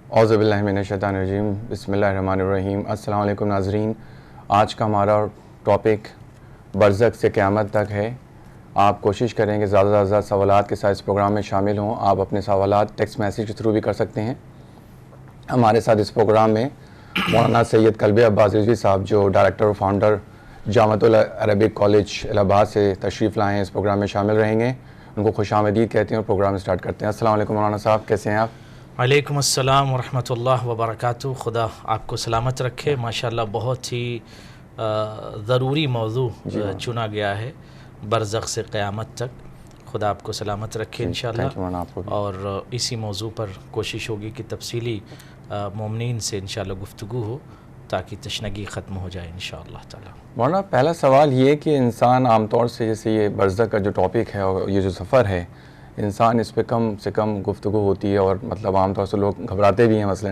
اعوذ باللہ من الشیطان الرجیم، بسم اللہ الرحمن الرحیم۔ السلام علیکم ناظرین، آج کا ہمارا ٹاپک برزخ سے قیامت تک ہے۔ آپ کوشش کریں کہ زیادہ سے زیادہ سوالات کے ساتھ اس پروگرام میں شامل ہوں۔ آپ اپنے سوالات ٹیکسٹ میسیج کے تھرو بھی کر سکتے ہیں۔ ہمارے ساتھ اس پروگرام میں مولانا سید قلبی عباس رضوی صاحب، جو ڈائریکٹر اور فاؤنڈر جامعۃ العربک کالج الہ آباد سے تشریف لائے ہیں، اس پروگرام میں شامل رہیں گے۔ ان کو خوش آمدید کہتے ہیں اور پروگرام اسٹارٹ کرتے ہیں۔ السلام علیکم مولانا صاحب، کیسے ہیں آپ؟ وعلیکم السلام ورحمۃ اللہ وبرکاتہ۔ خدا آپ کو سلامت رکھے۔ ماشاءاللہ بہت ہی ضروری موضوع چنا گیا ہے، برزخ سے قیامت تک۔ خدا آپ کو سلامت رکھے انشاءاللہ، اور اسی موضوع پر کوشش ہوگی کہ تفصیلی مومنین سے انشاءاللہ گفتگو ہو تاکہ تشنگی ختم ہو جائے انشاءاللہ تعالی۔ مولانا پہلا سوال یہ کہ انسان عام طور سے جیسے یہ برزخ کا جو ٹاپک ہے اور یہ جو سفر ہے، انسان اس پہ کم سے کم گفتگو ہوتی ہے اور مطلب عام طور سے لوگ گھبراتے بھی ہیں مثلا۔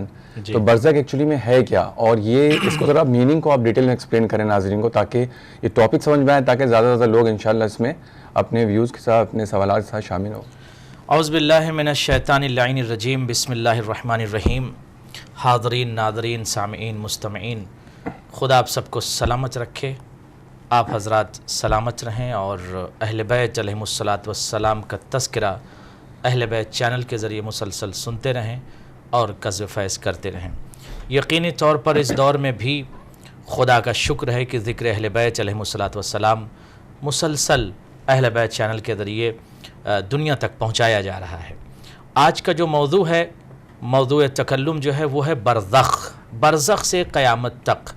تو برزخ ایکچولی میں ہے کیا، اور یہ اس کو ذرا میننگ کو آپ ڈیٹیل میں ایکسپلین کریں ناظرین کو، تاکہ یہ ٹاپک سمجھ میں آئے، تاکہ زیادہ سے زیادہ لوگ انشاءاللہ اس میں اپنے ویوز کے ساتھ، اپنے سوالات کے ساتھ شامل ہوں۔ اعوذ باللہ من الشیطان اللعین الرجیم، بسم اللہ الرحمن الرحیم۔ حاضرین، ناظرین، سامعین، مستمعین، خدا آپ سب کو سلامت رکھے، آپ حضرات سلامت رہیں، اور اہل بیت علیہم الصلاۃ والسلام کا تذکرہ اہل بیت چینل کے ذریعے مسلسل سنتے رہیں اور قذف فیض کرتے رہیں۔ یقینی طور پر اس دور میں بھی خدا کا شکر ہے کہ ذکر اہل بیت علیہم الصلاۃ والسلام مسلسل اہل بیت چینل کے ذریعے دنیا تک پہنچایا جا رہا ہے۔ آج کا جو موضوع ہے، موضوع تکلم جو ہے وہ ہے برزخ سے قیامت تک۔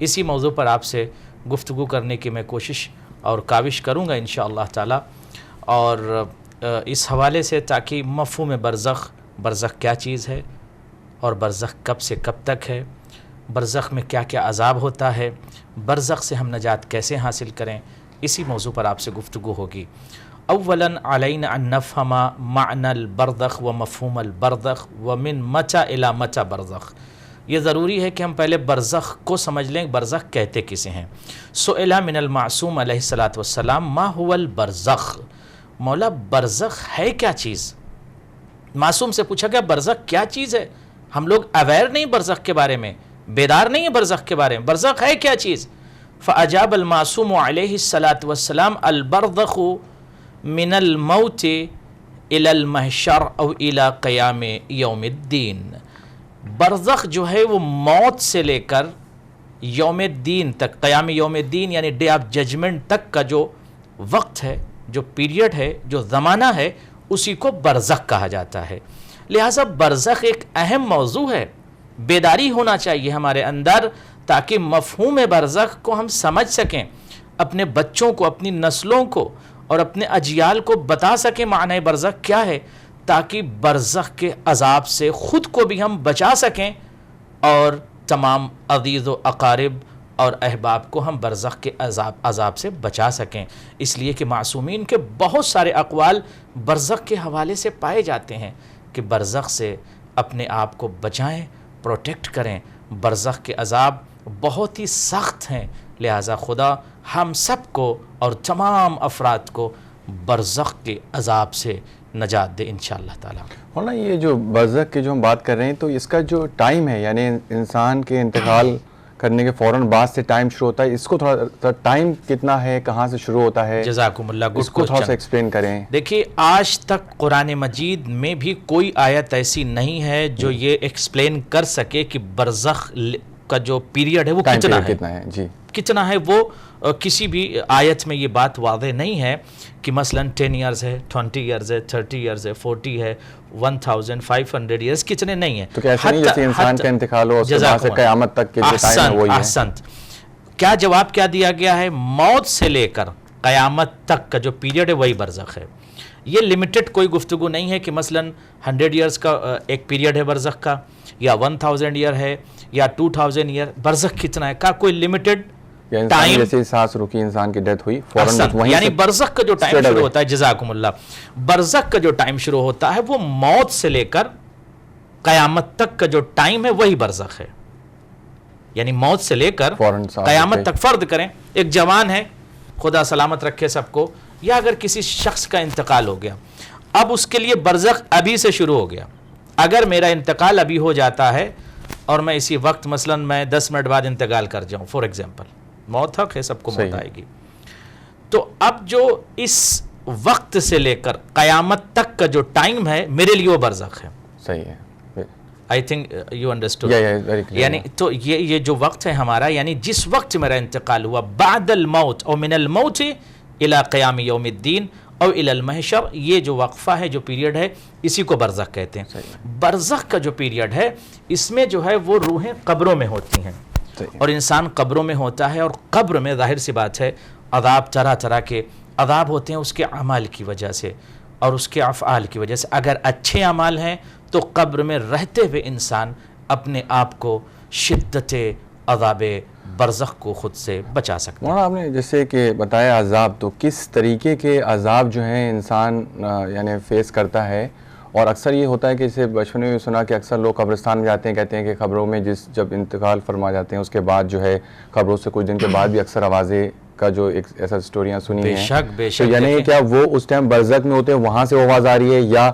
اسی موضوع پر آپ سے گفتگو کرنے کی میں کوشش اور کاوش کروں گا انشاءاللہ تعالی، اور اس حوالے سے تاکہ مفہوم برزخ کیا چیز ہے، اور برزخ کب سے کب تک ہے، برزخ میں کیا کیا عذاب ہوتا ہے، برزخ سے ہم نجات کیسے حاصل کریں، اسی موضوع پر آپ سے گفتگو ہوگی۔ اولاً علینا ان نفہم معنی البرزخ و مفہوم البرزخ ومن متى الی متى برزخ۔ یہ ضروری ہے کہ ہم پہلے برزخ کو سمجھ لیں، برزخ کہتے کسے ہیں۔ سئل من المعصوم علیہ الصلاۃ والسلام ما هو البرزخ، مولا برزخ ہے کیا چیز؟ معصوم سے پوچھا گیا برزخ کیا چیز ہے؟ ہم لوگ اویئر نہیں برزخ کے بارے میں، بیدار نہیں ہیں برزخ کے بارے میں، برزخ ہے کیا چیز؟ فاجاب المعصوم علیہ الصلاۃ والسلام البرزخ من الموت الى المحشر او الى قیام یوم الدین۔ برزخ جو ہے وہ موت سے لے کر یوم الدین تک، قیام یوم الدین یعنی ڈے آف ججمنٹ تک کا جو وقت ہے، جو پیریڈ ہے، جو زمانہ ہے، اسی کو برزخ کہا جاتا ہے۔ لہٰذا برزخ ایک اہم موضوع ہے، بیداری ہونا چاہیے ہمارے اندر، تاکہ مفہوم برزخ کو ہم سمجھ سکیں، اپنے بچوں کو، اپنی نسلوں کو اور اپنے اجیال کو بتا سکیں معنی برزخ کیا ہے، تاکہ برزخ کے عذاب سے خود کو بھی ہم بچا سکیں اور تمام عزیز و اقارب اور احباب کو ہم برزخ کے عذاب سے بچا سکیں۔ اس لیے کہ معصومین کے بہت سارے اقوال برزخ کے حوالے سے پائے جاتے ہیں کہ برزخ سے اپنے آپ کو بچائیں، پروٹیکٹ کریں۔ برزخ کے عذاب بہت ہی سخت ہیں، لہٰذا خدا ہم سب کو اور تمام افراد کو برزخ کے عذاب سے نجات دے انشاءاللہ تعالی۔ مولانا یہ جو برزخ کی جو ہم بات کر رہے ہیں، تو اس کا جو ٹائم ہے، یعنی انسان کے انتقال کرنے کے فوراً بعد سے ٹائم شروع ہوتا ہے، اس کو تھوڑا ٹائم کتنا ہے، کہاں سے شروع ہوتا ہے؟ جزاکم اللہ، اس کو تھوڑا سا ایکسپلین کریں۔ دیکھیے، آج تک قرآن مجید میں بھی کوئی آیت ایسی نہیں ہے جو یہ ایکسپلین کر سکے کہ برزخ کا جو پیریڈ ہے وہ کتنا ہے۔ جی، کتنا ہے وہ کسی بھی آیت میں یہ بات واضح نہیں ہے کہ مثلا 10 ایئرز ہے، 20 ایئرز ہے، 30 ایئرز ہے، 40 ہے، 1500 ایئرز، کتنے نہیں ہیں۔ تو کیسے نہیں جیسے انسان کا انتقال ہو، اس کے بعد سے قیامت تک کے جو ٹائم ہے وہی ہے۔ احسنت، کیا جواب کیا دیا گیا ہے؟ موت سے لے کر قیامت تک کا جو پیریڈ ہے وہی برزخ ہے۔ یہ لمیٹڈ کوئی گفتگو نہیں ہے کہ مثلا 100 ایئرز کا ایک پیریڈ ہے برزخ کا، یا 1000 ایئر ہے، یا 2000 ایئر۔ برزخ کتنا ہے کا کوئی لمیٹڈ ٹائم، جیسے سانس رکی، انسان کی ڈیتھ ہوئی فوراً، یعنی برزخ کا جو ٹائم شروع ہوتا ہے، جزاکم اللہ، برزخ کا جو ٹائم شروع ہوتا ہے وہ موت سے لے کر قیامت تک کا جو ٹائم ہے وہی برزخ ہے۔ یعنی موت سے لے کر قیامت تک، فرض کریں ایک جوان ہے، خدا سلامت رکھے سب کو، یا اگر کسی شخص کا انتقال ہو گیا، اب اس کے لیے برزخ ابھی سے شروع ہو گیا، اگر میرا انتقال ابھی ہو جاتا ہے اور میں اسی وقت مثلا میں 10 منٹ بعد انتقال کر جاؤں فار ایگزامپل، موت حق ہے، سب کو موت آئے گی، تو اب جو اس وقت سے لے کر قیامت تک کا جو ٹائم ہے میرے لیے وہ برزخ ہے. صحیح ہے. I think you understood. یعنی تو یہ جو وقت ہے ہمارا، یعنی جس وقت میرا انتقال ہوا، بعد الموت او من الموت الى قیام یوم الدین او الى المحشر، یہ جو وقفہ ہے، جو پیریڈ ہے، اسی کو برزخ کہتے ہیں. برزخ کا جو پیریڈ ہے اس میں جو ہے وہ روحیں قبروں میں ہوتی ہیں اور انسان قبروں میں ہوتا ہے، اور قبر میں ظاہر سی بات ہے عذاب، طرح طرح کے عذاب ہوتے ہیں اس کے اعمال کی وجہ سے اور اس کے افعال کی وجہ سے. اگر اچھے اعمال ہیں تو قبر میں رہتے ہوئے انسان اپنے آپ کو شدت عذاب برزخ کو خود سے بچا سکتا ہے. مولانا آپ نے جیسے کہ بتایا عذاب، تو کس طریقے کے عذاب جو ہیں انسان یعنی فیس کرتا ہے؟ اور اکثر یہ ہوتا ہے کہ جیسے بچپن میں سنا کہ اکثر لوگ قبرستان میں جاتے ہیں، کہتے ہیں کہ قبروں میں جب انتقال فرما جاتے ہیں اس کے بعد جو ہے قبروں سے کچھ دن کے بعد بھی اکثر آوازیں کا جو ایک ایسا سٹوریاں سنی ہیں. بے شک. تو یعنی کیا وہ اس ٹائم برزخ میں ہوتے ہیں، وہاں سے آواز آ رہی ہے، یا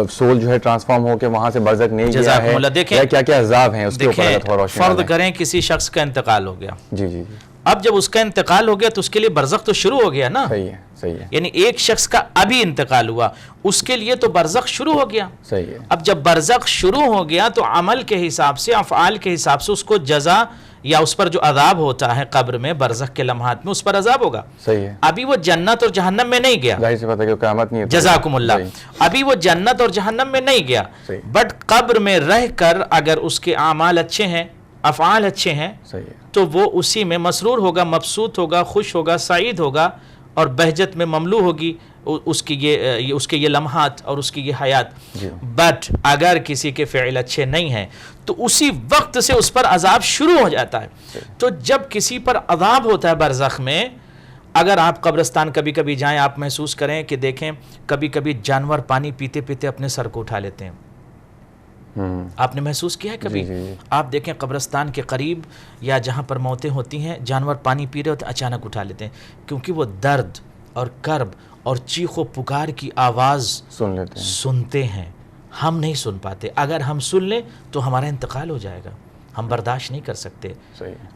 سول جو ہے ٹرانسفارم ہو کے وہاں سے برزخ نہیں گیا ہے، یا کیا کیا عذاب ہیں اس کے اوپر تھوڑا روشنی فرض کریں کسی شخص کا انتقال ہو گیا، جی، اب جب اس کا انتقال ہو گیا تو اس کے لیے برزخ تو شروع ہو گیا نا. صحیح ہے. یعنی ایک شخص کا ابھی انتقال ہوا، اس کے لیے تو برزخ شروع ہو گیا. صحیح ہے. اب جب برزخ شروع ہو گیا تو عمل کے حساب سے، افعال کے حساب سے اس کو جزا یا اس پر جو عذاب ہوتا ہے قبر میں برزخ کے لمحات میں، اس پر عذاب ہوگا. صحیح ہے. ابھی وہ جنت اور جہنم میں نہیں گیا، ظاہر سی بات ہے کہ قیامت نہیں ہے. جزاکم اللہ. ابھی وہ جنت اور جہنم میں نہیں گیا، بٹ قبر میں رہ کر اگر اس کے اعمال اچھے ہیں، افعال اچھے ہیں، تو وہ اسی میں مسرور ہوگا، مبسوط ہوگا، خوش ہوگا، سعید ہوگا اور بہجت میں مملو ہوگی اس کی یہ لمحات اور اس کی یہ حیات. بٹ اگر کسی کے فعل اچھے نہیں ہیں تو اسی وقت سے اس پر عذاب شروع ہو جاتا ہے. تو جب کسی پر عذاب ہوتا ہے برزخ میں، اگر آپ قبرستان کبھی کبھی جائیں، آپ محسوس کریں کہ دیکھیں کبھی کبھی جانور پانی پیتے پیتے اپنے سر کو اٹھا لیتے ہیں. آپ نے محسوس کیا ہے کبھی؟ آپ دیکھیں قبرستان کے قریب یا جہاں پر موتیں ہوتی ہیں، جانور پانی پی رہے ہوتے ہیں، اچانک اٹھا لیتے ہیں، کیونکہ وہ درد اور کرب اور چیخ و پکار کی آواز سنتے ہیں. ہم نہیں سن پاتے، اگر ہم سن لیں تو ہمارا انتقال ہو جائے گا، ہم برداشت نہیں کر سکتے.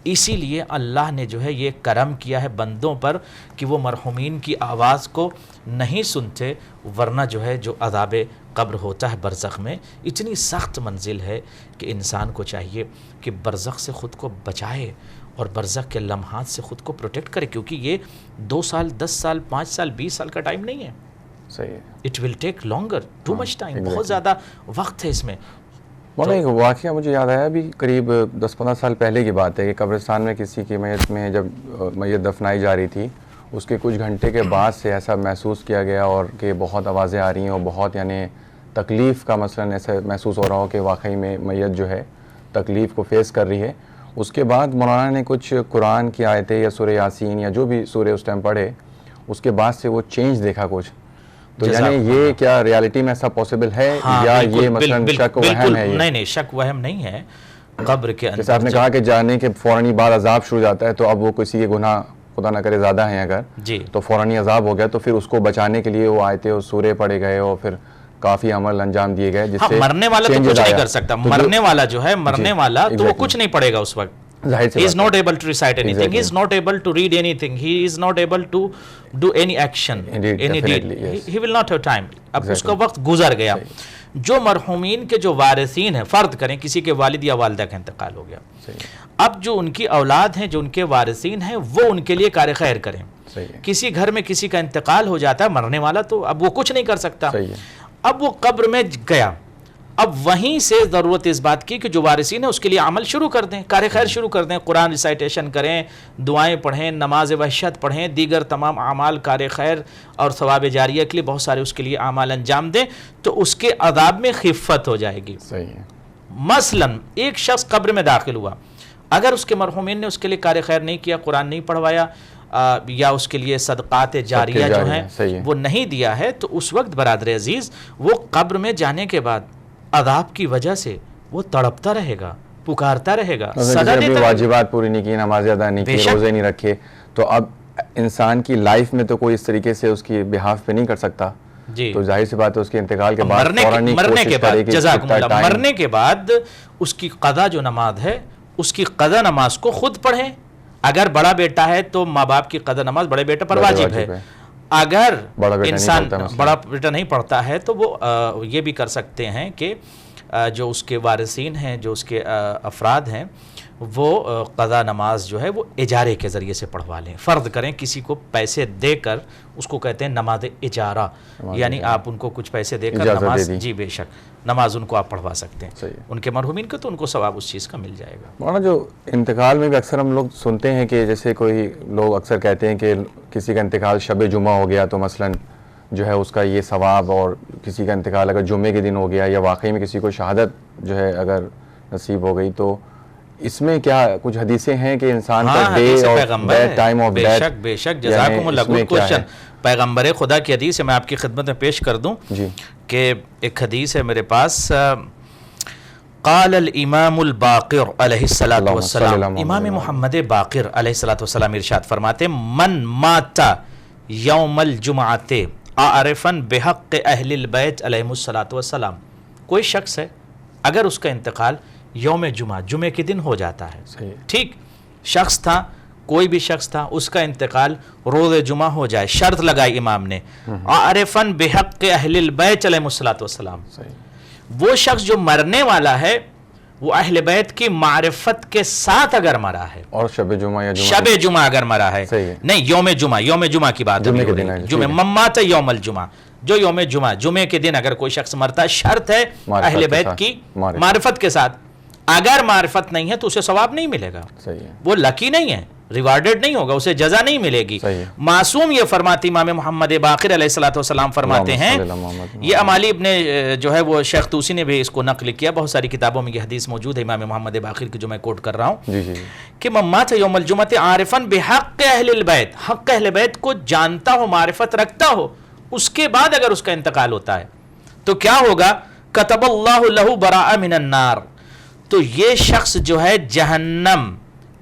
اسی لیے اللہ نے جو ہے یہ کرم کیا ہے بندوں پر کہ وہ مرحومین کی آواز کو نہیں سنتے، ورنہ جو ہے جو عذاب قبر ہوتا ہے برزخ میں، اتنی سخت منزل ہے کہ انسان کو چاہیے کہ برزخ سے خود کو بچائے اور برزخ کے لمحات سے خود کو پروٹیکٹ کرے، کیونکہ یہ 2 سال 10 سال 5 سال 20 سال کا ٹائم نہیں ہے. صحیح ہے. It will take longer, too much time, بہت زیادہ وقت ہے اس میں. مولانا ایک واقعہ مجھے یاد آیا، ابھی قریب 10-15 سال پہلے کی بات ہے کہ قبرستان میں کسی کی میت میں جب میت دفنائی جا رہی تھی، اس کے کچھ گھنٹے کے بعد سے ایسا محسوس کیا گیا اور کہ بہت آوازیں آ رہی ہیں اور بہت یعنی تکلیف کا مثلا ایسا محسوس ہو رہا ہو کہ واقعی میں میت جو ہے تکلیف کو فیس کر رہی ہے. اس کے بعد مولانا نے کچھ قرآن کی آیتیں یا سورہ یاسین یا جو بھی سورہ اس ٹائم پڑھے، اس کے بعد سے وہ چینج دیکھا کچھ. تو یعنی یہ کیا ریالٹی میں ایسا پوسیبل ہے یا یہ مثلا شک وہم ہے؟ نہیں، شک وہم نہیں ہے. قبر کے اندر جیسے آپ نے کہا کہ جانے کے فوراً بعد عذاب شروع جاتا ہے، تو اب وہ کسی کے گناہ خدا نہ کرے زیادہ ہیں اگر تو فوراً عذاب ہو گیا، تو پھر اس کو بچانے کے لیے وہ آیتیں اور سورے پڑھے گئے اور پھر کافی عمل انجام دیے گئے، جس سے مرنے والا تو کچھ نہیں کر سکتا. مرنے والا جو ہے، مرنے والا تو وہ کچھ نہیں پڑے گا اس وقت. He is not able to recite anything. He is not able to read anything. He is not able to do any action, any deed. He will not have time. اب اس کا وقت گزر گیا. جو مرحومین کے جو وارثین ہیں، فرض کریں کسی کے والد یا والدہ کا انتقال ہو گیا، اب جو ان کی اولاد ہیں، جو ان کے وارثین ہیں، وہ ان کے لیے کار خیر کریں. کسی گھر میں کسی کا انتقال ہو جاتا ہے، مرنے والا تو اب وہ کچھ نہیں کر سکتا. اب وہ قبر میں گیا، اب وہیں سے ضرورت اس بات کی کہ جو وارثین ہیں اس کے لیے عمل شروع کر دیں، کار خیر شروع کر دیں، قرآن ریسائٹیشن کریں، دعائیں پڑھیں، نماز وحشت پڑھیں، دیگر تمام اعمال کار خیر اور ثواب جاریہ کے لیے بہت سارے اس کے لیے اعمال انجام دیں، تو اس کے عذاب میں خفت ہو جائے گی. مثلا ایک شخص قبر میں داخل ہوا، اگر اس کے مرحومین نے اس کے لیے کار خیر نہیں کیا، قرآن نہیں پڑھوایا یا اس کے لیے صدقات جاریہ جو ہیں وہ نہیں دیا ہے، تو اس وقت برادر عزیز وہ قبر میں جانے کے بعد عذاب کی وجہ سے وہ تڑپتا رہے گا، پکارتا رہے گا. واجبات پوری نہیں کی، نماز ادا نہیں کی، روزے نہیں رکھے، تو اب انسان کی لائف میں تو کوئی اس طریقے سے اس کی بہاف پہ نہیں کر سکتا. جی تو ظاہر سی بات ہے اس کے انتقال کے بعد مرنے کے بعد جزاکم اللہ مرنے کے بعد اس کی قضا جو نماز ہے اس کی قضا نماز کو خود پڑھیں. اگر بڑا بیٹا ہے تو ماں باپ کی قضا نماز بڑے بیٹے پر واجب ہے. اگر انسان بڑا بیٹا نہیں پڑھتا ہے تو وہ یہ بھی کر سکتے ہیں کہ جو اس کے وارثین ہیں جو اس کے افراد ہیں وہ قضا نماز جو ہے وہ اجارے کے ذریعے سے پڑھوا لیں. فرض کریں کسی کو پیسے دے کر اس کو کہتے ہیں نماز اجارہ یعنی آپ ان کو کچھ پیسے دے کر نماز جی بے شک نماز ان کو آپ پڑھوا سکتے ہیں. ان کے مرحومین کو تو ان کو ثواب اس چیز کا مل جائے گا. مولانا جو انتقال میں بھی اکثر ہم لوگ سنتے ہیں کہ جیسے کوئی لوگ اکثر کہتے ہیں کہ کسی کا انتقال شب جمعہ ہو گیا تو مثلاً جو ہے اس کا یہ ثواب, اور کسی کا انتقال اگر جمعے کے دن ہو گیا یا واقعی میں کسی کو شہادت جو ہے اگر نصیب ہو گئی تو اس میں کیا کچھ حدیثیں ہیں کہ انسان کا ڈے اور ٹائم آف ڈیتھ؟ بے شک جزاکم اللہ گڈ کوشچن. پیغمبر خدا کی حدیث ہے, میں آپ کی خدمت میں پیش کر دوں کہ ایک حدیث ہے میرے پاس. قال الامام الباقر علیہ الصلوۃ والسلام, امام محمد باقر علیہ الصلوۃ والسلام ارشاد فرماتے من مات یوم الجمعۃ عارفا بحق اہل البیت علیہم الصلوۃ والسلام, کوئی شخص ہے اگر اس کا انتقال یوم جمعہ جمعے کے دن ہو جاتا ہے, ٹھیک شخص تھا کوئی بھی شخص تھا اس کا انتقال روز جمعہ ہو جائے, شرط لگائی امام نے عارفا بحق اہل البیت علیہم الصلوۃ والسلام, وہ شخص جو مرنے والا ہے وہ اہل بیت کی معرفت کے ساتھ اگر مرا ہے, اور شب جمعہ اگر مرا ہے نہیں یوم جمعہ کی بات ہے, جمعہ ممات یوم الجمعہ جو یوم جمعے کے دن اگر کوئی شخص مرتا ہے شرط ہے اہل بیت کی معرفت کے ساتھ, اگر معرفت نہیں ہے تو اسے ثواب نہیں ملے گا, وہ لکی نہیں ہے, ریوارڈڈ نہیں ہوگا, اسے جزا نہیں ملے گی. معصوم یہ فرماتی امام محمد باقر علیہ الصلوۃ والسلام فرماتے ہیں, یہ امالی ابن جو ہے وہ شیخ توسی نے بھی اس کو نقل کیا, بہت ساری کتابوں میں یہ حدیث موجود ہے امام محمد باقر کی جو میں کوٹ کر رہا ہوں کہ من مات یوم الجمعۃ عارفا بحق اہل البیت, حق اہل بیت کو جانتا ہو معرفت رکھتا ہو, اس کے بعد اگر اس کا انتقال ہوتا ہے تو کیا ہوگا کتب اللہ لہ براء من النار, تو یہ شخص جو ہے جہنم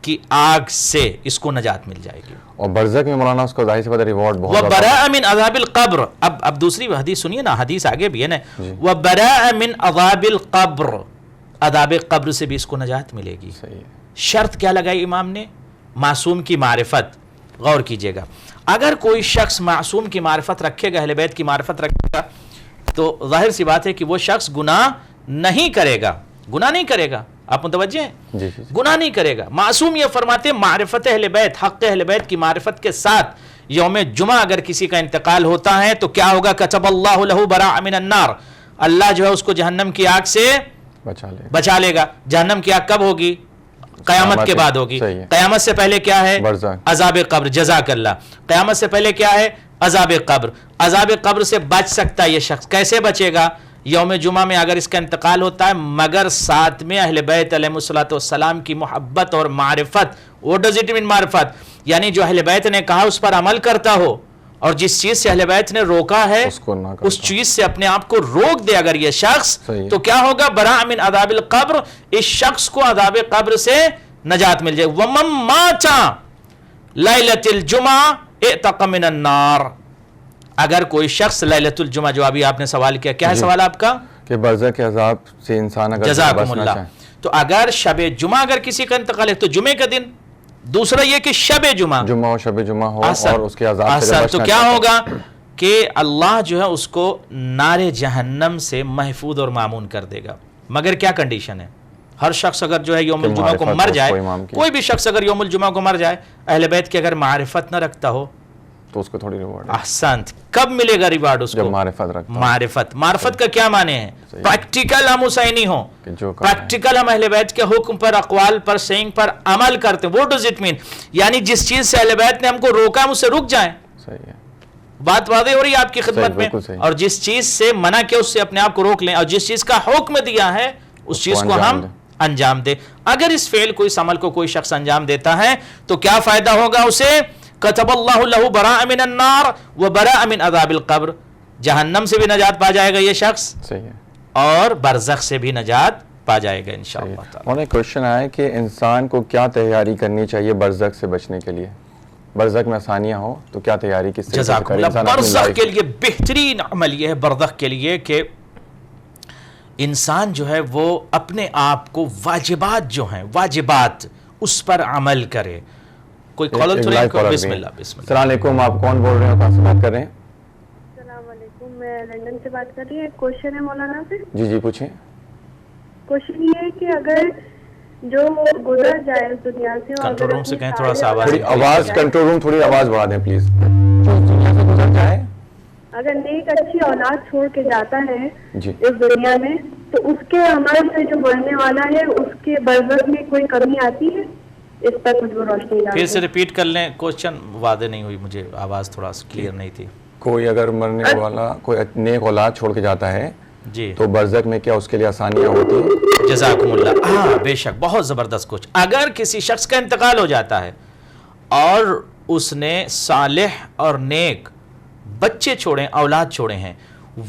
کی آگ سے اس کو نجات مل جائے گی, اور برزخ میں مولانا اس کو ظاہر سی بات ہے ریوارڈ بہت وبراء من عذاب القبر. اب دوسری حدیث سنیے نا, حدیث آگے بھی ہے نا, وبراء من عذاب القبر, عذاب قبر سے بھی اس کو نجات ملے گی. شرط کیا لگائی امام نے؟ معصوم کی معرفت. غور کیجئے گا, اگر کوئی شخص معصوم کی معرفت رکھے گا, اہل بیت کی معرفت رکھے گا, تو ظاہر سی بات ہے کہ وہ شخص گناہ نہیں کرے گا, گناہ نہیں کرے گا. آپ متوجہ ہیں؟ گناہ نہیں کرے گا. معصوم یہ فرماتے معرفت اہل بیت, حق اہل بیت کی معرفت کے ساتھ یوم جمعہ اگر کسی کا انتقال ہوتا ہے تو کیا ہوگا کتب اللہ لہ براء من النار, اللہ جو ہے اس کو جہنم کی آگ سے بچا لے گا. جہنم کی آگ کب ہوگی؟ قیامت کے بعد ہوگی. قیامت سے پہلے کیا ہے؟ عذاب قبر. جزاک اللہ. قیامت سے پہلے کیا ہے؟ عذاب قبر. عذاب قبر سے بچ سکتا ہے یہ شخص. کیسے بچے گا؟ یوم جمعہ میں اگر اس کا انتقال ہوتا ہے مگر ساتھ میں اہل بیت علیہ الصلوۃ والسلام کی محبت اور معرفت. What does it mean معرفت؟ یعنی جو اہل بیت نے کہا اس پر عمل کرتا ہو, اور جس چیز سے اہل بیت نے روکا ہے اس چیز سے اپنے آپ کو روک دے اگر یہ شخص, تو کیا ہوگا؟ براء من عذاب القبر, اس شخص کو عذاب قبر سے نجات مل جائے. ومن مات لیلۃ الجمعہ اعتق من النار, اگر کوئی شخص لیلۃ الجمعہ, جو ابھی آپ نے سوال کیا, کیا ہے سوال آپ کا؟ کہ برزخ کے عذاب سے انسان اگر جزاکم اللہ, تو اگر شب جمعہ اگر کسی کا انتقال ہے تو جمعے کا دن, دوسرا یہ کہ شب جمعہ ہو, شب جمعہ ہو اور اس کے عذاب سے تو کیا ہوگا کہ اللہ جو ہے اس کو نار جہنم سے محفوظ اور مامون کر دے گا. مگر کیا کنڈیشن ہے؟ ہر شخص اگر جو ہے یوم الجمعہ کو مر جائے, کوئی بھی شخص اگر یوم الجمعہ کو مر جائے اہل بیت کی اگر معرفت نہ رکھتا ہو تو اس کو تھوڑی ریوارڈ. احسنت. کب ملے گا ریوارڈ اس کو؟ معرفت کا کیا معنی ہے؟ پریکٹیکل ہم حسینی ہوں, پریکٹیکل ہم اہل بیت کے حکم پر, اقوال پر, سینگ پر عمل کرتے ہیں. What does it mean؟ یعنی جس چیز سے اہل بیت نے ہم کو روکا ہم اس سے رک جائیں. بات واضح ہو رہی ہے آپ کی خدمت میں, اور جس چیز سے منع کیا اس سے اپنے آپ کو روک لیں, اور جس چیز کا حکم دیا ہے اس چیز کو ہم انجام دیں. اگر اس فعل کو, اس عمل کو کوئی شخص انجام دیتا ہے تو کیا فائدہ ہوگا اسے؟ کتب اللہ لہ براء من النار وبراء من عذاب القبر, جہنم سے بھی نجات پا جائے گا یہ شخص, اور برزخ سے بھی نجات پا جائے گا انشاءاللہ تعالی. اور ایک کوشچن آیا کہ انسان کو کیا تیاری کرنی چاہیے برزخ سے بچنے کے لیے؟ برزخ میں آسانیاں ہوں تو کیا تیاری کس طرح سے جزاکم کریں؟ اللہ. برزخ کے لیے بہترین عمل یہ ہے برزخ کے لیے کہ انسان جو ہے وہ اپنے آپ کو واجبات جو ہیں واجبات اس پر عمل کرے. کوئی کالر تو نہیں؟ بسم اللہ. السلام علیکم، آپ کون بول رہے ہیں، کہاں سے بات کر رہے ہیں؟ السلام علیکم، میں لندن سے بات کر رہی ہوں. ایک کوشچن ہے مولانا سے. جی پوچھیں. کوشچن یہ ہے کہ اگر جو گزر جائے اس دنیا سے، اور کنٹرول روم سے کہیں تھوڑا سا آواز آواز کنٹرول روم تھوڑی آواز بڑھا دیں پلیز. جو دنیا سے گزر جائے، اگر نیک اچھی اولاد چھوڑ کے جاتا ہے جی اس دنیا میں، تو اس کے عمل سے جو مرنے والا ہے اس کے برزخ میں کوئی کمی آتی ہے؟ اس پر کچھ روشنی ڈالیں. پھر سے ریپیٹ کر لیں. کوشچن واضح نہیں ہوئی مجھے، آواز تھوڑا کلیئر نہیں تھی. کوئی اگر مرنے والا کوئی نیک اولاد چھوڑ کے جاتا ہے جی تو برزخ میں کیا اس کے لیے آسانیاں ہوتی ہیں؟ جزاکم اللہ. ہاں بے شک، بہت زبردست. کچھ اگر کسی شخص کا انتقال ہو جاتا ہے اور اس نے صالح اور نیک بچے چھوڑے، اولاد چھوڑے ہیں،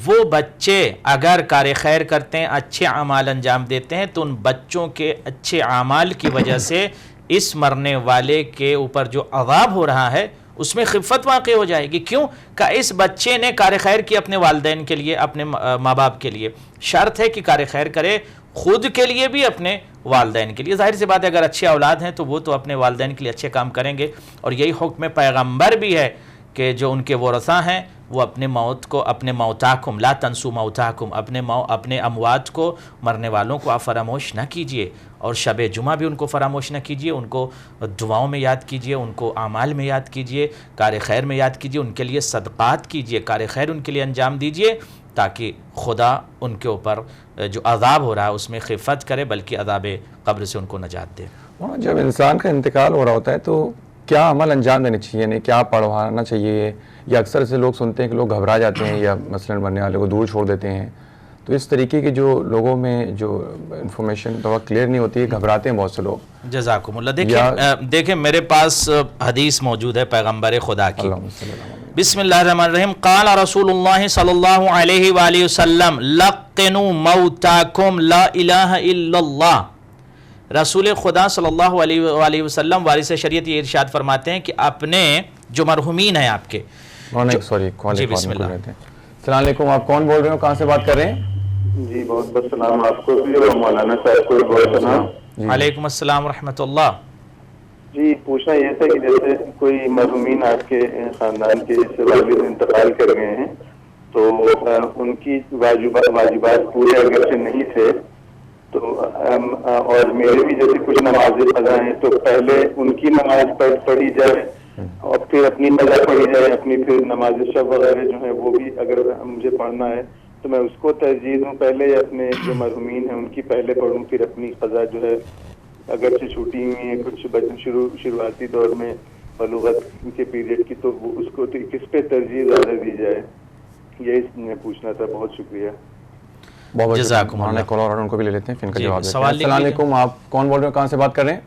وہ بچے اگر کار خیر کرتے ہیں، اچھے اعمال انجام دیتے ہیں، تو ان بچوں کے اچھے اعمال کی وجہ سے اس مرنے والے کے اوپر جو عذاب ہو رہا ہے اس میں خفت واقع ہو جائے گی. کیوں کہ اس بچے نے کار خیر کی اپنے والدین کے لیے، اپنے ماں باپ کے لیے. شرط ہے کہ کار خیر کرے خود کے لیے بھی، اپنے والدین کے لیے. ظاہر سی بات ہے اگر اچھے اولاد ہیں تو وہ تو اپنے والدین کے لیے اچھے کام کریں گے. اور یہی حکم پیغمبر بھی ہے کہ جو ان کے ورثہ ہیں وہ اپنے موت کو، اپنے موتاکم لا تنسو موتاکم، اپنے اموات کو، مرنے والوں کو آپ فراموش نہ کیجئے. اور شب جمعہ بھی ان کو فراموش نہ کیجئے، ان کو دعاؤں میں یاد کیجئے، ان کو اعمال میں یاد کیجئے، کار خیر میں یاد کیجئے، ان کے لیے صدقات کیجئے، کار خیر ان کے لیے انجام دیجئے، تاکہ خدا ان کے اوپر جو عذاب ہو رہا ہے اس میں خفت کرے، بلکہ عذاب قبر سے ان کو نجات دے. جب انسان کا انتقال ہو رہا ہوتا ہے تو کیا عمل انجام دینے چاہیے، یعنی کیا پڑھوانا چاہیے؟ یا اکثر سے لوگ سنتے ہیں کہ لوگ گھبرا جاتے ہیں یا مثلا مرنے والے کو دور چھوڑ دیتے ہیں، تو اس طریقے کی جو لوگوں میں جو انفارمیشن تھوڑا کلیئر نہیں ہوتی ہے، گھبراتے ہیں بہت سے لوگ. جزاکم اللہ. دیکھیں میرے پاس حدیث موجود ہے پیغمبر خدا کی. بسم اللہ الرحمن الرحیم. قال رسول اللہ صلی اللہ علیہ وآلہ وسلم لقنوا موتاکم لا الہ الا اللہ. رسول خدا صلی اللہ علیہ وآلہ وسلم وارث شریعت یہ ارشاد فرماتے ہیں کہ اپنے جو مرحومین ہیں آپ کے. جی بسم اللہ. السلام علیکم، آپ کون بول رہے ہو، کہاں سے بات کر رہے ہیں؟ جی بہت بہت سلام آپ کو بھی اور مولانا صاحب کو بہت سلام. وعلیکم السلام ورحمۃ اللہ. جی پوچھنا یہ تھا کہ جیسے کوئی مرحومین آپ کے خاندان کے جیسے والد انتقال کر گئے ہیں تو ان کی واجبات پورے اگر سے نہیں تھے تو اور میرے بھی جیسے کچھ نمازیں قضا ہیں تو پہلے ان کی نماز پڑھی جائے اور پھر اپنی قضا پڑھی جائے، اپنی پھر نماز شب وغیرہ جو ہے وہ بھی اگر مجھے پڑھنا ہے تو میں اس کو ترجیح دوں پہلے، یا اپنے جو مرحومین ہیں ان کی پہلے پڑھوں پھر اپنی قضا جو ہے اگرچہ چھوٹی ہوئی ہیں کچھ شروعاتی دور میں بلوغت کے پیریڈ کی، تو اس کو کس پہ ترجیح زیادہ دی جائے، یہی میں پوچھنا تھا. بہت شکریہ. جزاکم اللہ. کالر ان کو بھی لے لیتے ہیں پھر ان کا جی، جواب دیتے ہیں. سوال السلام علیکم، آپ کون بول رہے ہو، کہاں سے بات کر رہے ہیں؟